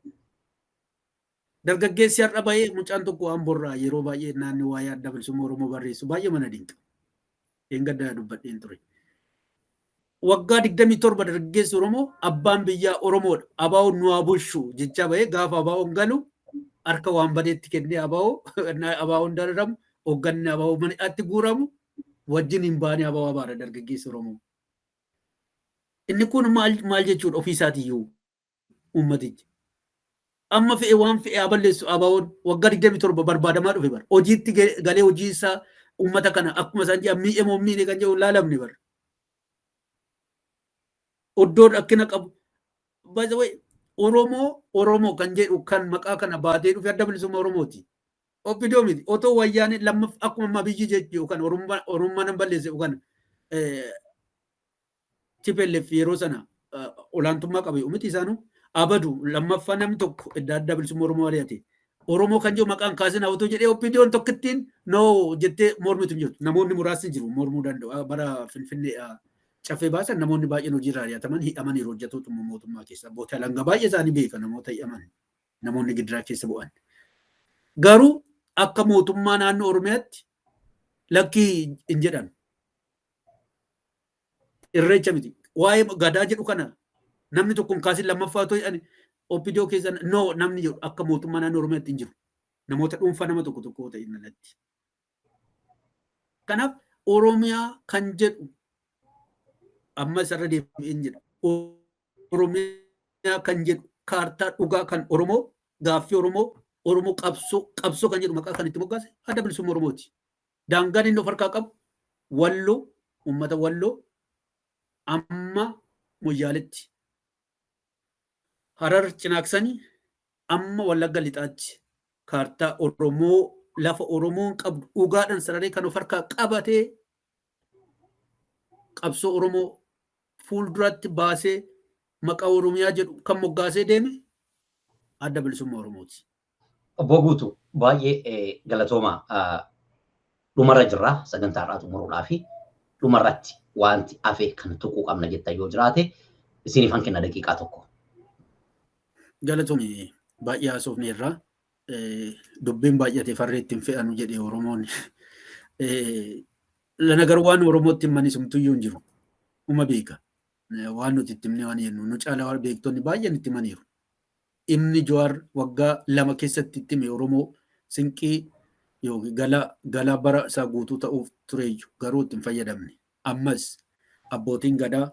S2: Dargaggeessi har'a bahee mucaan tokko Amboorraa yeroo baay'ee naannoo waa'ee adda bilisummaa Oromoo barreessu baay'ee mana dinqa. Eengaddaa dubbadheen ture. Waggaa 27 dargaggeessi Oromoo abbaan biyyaa Oromoodha. Abaa'oon nu haa bulchu jechaa bahee gaafa abaa'oon galu harka waan badeetti kennee abaa'oon dararamu hoogganni abaa'oo mani'aatti guuramu wajjin hin baane abaa'oo abaara dargaggeessa Oromoo. Inni kun maal jechuudha ofii isaatiiyyuu uummatichi. Amma fe'ee waan fe'ee aballeessu abaa'oon waggaa 27 barbaadamaa dhufe bara. Hojiitti galee hojii isaa uummata kana akkuma isaan jedhan mi'ee moo miine kan jedhu laalamne bara. Oddoo akkina qabu. Oromoo kan jedhu kan maqaa kana baatee dhufe adda bilisummaa Oromooti. Obbidoo miti. Otoo wayyaanee lammaaf akkuma ammaa biyyi jechuudha yookaan Oromummaa nan balleesse yookaan TPLF yeroo sana olaantummaa qabu miti isaanuu abadu lammaffaa namni tokko adda bilisummaa Oromoo ari'ate. Oromoo kan jedhu maqaan kaasina otoo jedhee obbidoon tokkittiin noo jettee mormitu jirtu. Namoonni muraasni jiru mormuu danda'u. Bara Finfinnee caffee baasan namoonni baay'een hojiirra ari'ataman hidhaman yeroo hojjettoota mootummaa keessa. Abbootii alangaa baay'ee isaanii beeka namoota hidhaman namoonni gidiraa keessa bu'an. Garuu akka mootummaa naannoo Oromiyaatti lakkii hin jedhan. Irreecha miti. Waa'ee gadaa jedhu kana namni tokkoon kaasin lammaffaa otoo jedhan obbidoo keessa namni jedhu akka mootummaa naannoo Oromiyaatti hin jiru. Namoota dhuunfaa nama tokko ta'in alatti. Kanaaf Oromiyaa kan jedhu amma isarra deebi'een jedha. Oromiyaa kan jedhu kaartaa dhugaa kan Oromoo gaaffii Oromoo qabsoo kan jedhu maqaa kan itti moggaase adda bilisummaa Oromooti. Daangaan inni of harkaa qabu Walloo uummata Walloo amma Moyyaaletti. Harar Cinaaksanii amma Wallagga Lixaatti kaartaa Oromoo lafa Oromoon qabdu dhugaadhaan sararee kan of harkaa qabatee qabsoo Oromoo fuulduratti baasee maqaa Oromiyaa jedhu kan moggaasee deeme adda bilisummaa Oromooti.
S1: Obbo Guutuu baay'ee galatoomaa dhumarra jirra sagantaa irraa xumuruudhaa fi dhumarratti wanti hafe kan tuquu qabna jettan yoo jiraate isiniif hanqina daqiiqaa tokko.
S2: Galatoomii baay'ee haasofne irraa dubbiin baay'ate farreetti hin fe'anu jedhee Oromoon lana garuu waan Oromootti himanii sumtuyyuu hin jiru. Uma beeka. Waan nuti itti himne waan jennu nu caalaa waan beektonni baay'een itti himaniiru. Inni Jawaar waggaa 2 keessatti itti hime Oromoo sinqii galaa bara isaa guutuu ta'uuf tureeyyu garuu itti hin fayyadamne. Ammas abbootiin gadaa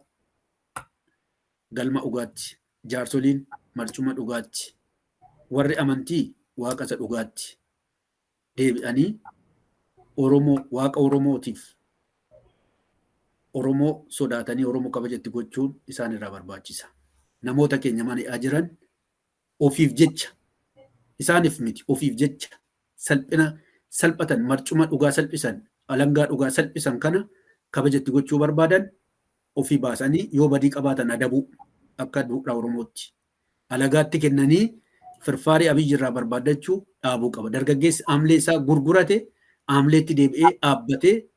S2: galma dhugaatti, jaarsoliin marcuma dhugaatti, warri amantii waaqa isa dhugaatti deebi'anii Oromoo waaqa Oromootiif Oromoo sodaatanii Oromoo kabajatti gochuun isaan irraa barbaachisa. Namoota keenya mana jiran ofiif jecha isaaniif miti ofiif jecha salphatan marcuma dhugaa salphisan alangaa dhugaa salphisan kana kabajatti gochuu barbaadan ofii baasanii yoo badii qabaatan adabuu akka duudhaa Oromootti. Alagaatti kennanii firfaarii Abiyyi irraa barbaadachuu dhaabuu qaba. Dargaggeessi aamlee isaa gurgurate aamleetti deebi'ee dhaabbatee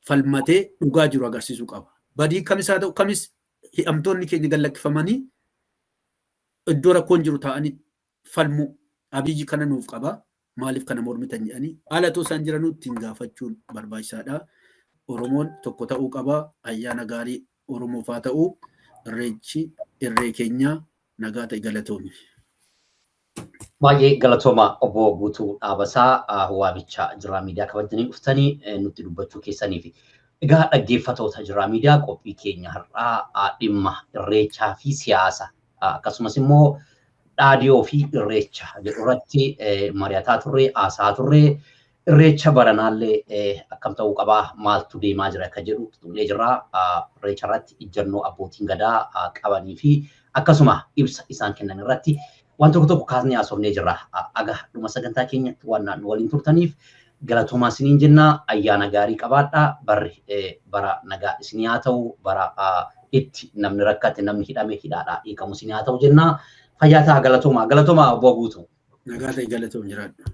S2: falmatee dhugaa jiru agarsiisuu qaba. Badii kamis haa ta'u kamis hidhamtoonni keenya gallakkifamanii iddoo rakkoon jiru taa'anii falmuu Abiyyi kana nuuf qaba. Maaliif kana mormitan jedhanii haala otoo isaan jiranuu ittiin gaafachuun barbaachisaadha. Oromoon tokko ta'uu qaba. Ayyaana gaarii Oromoof haa ta'u. Irreechi irree keenya nagaa ta'e galatoomi.
S1: Baay'ee galatooma obbo Guutuu Dhaabasaa waamicha Jirraa Miidiyaa kabajanii dhuftanii nutti dubbachuu keessaniif. Egaa dhaggeeffatoota Jirraa Miidiyaa qophii keenya har'aa dhimma irreechaa fi siyaasa akkasumas immoo dhaadhiyoo fi irreecha jedhu irratti mari'ataa turre haasaa turre irreecha baranaallee akkam ta'uu qabaa maaltu deemaa jira akka jedhu tuqnee jirra. Irreecha irratti ijjannoo abbootiin gadaa qabanii fi akkasuma ibsa isaan kennan irratti waan tokko kaasnee haasofnee jirra. Aga dhuma sagantaa keenyatti waan nu waliin turtaniif galatoomaa isiniin jenna. Ayyaana gaarii qabaadhaa. Barri bara nagaa isinii haa ta'u. Bara itti namni rakkate namni hidhame hidhaadhaa hiikamu isinii haa ta'u jenna. Fayyaa ta'aa galatoomaa. Galatoomaa obbo Guutuu.
S2: Nagaa ta'e galatoom jiraadhu.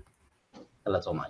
S1: Galatoomaa.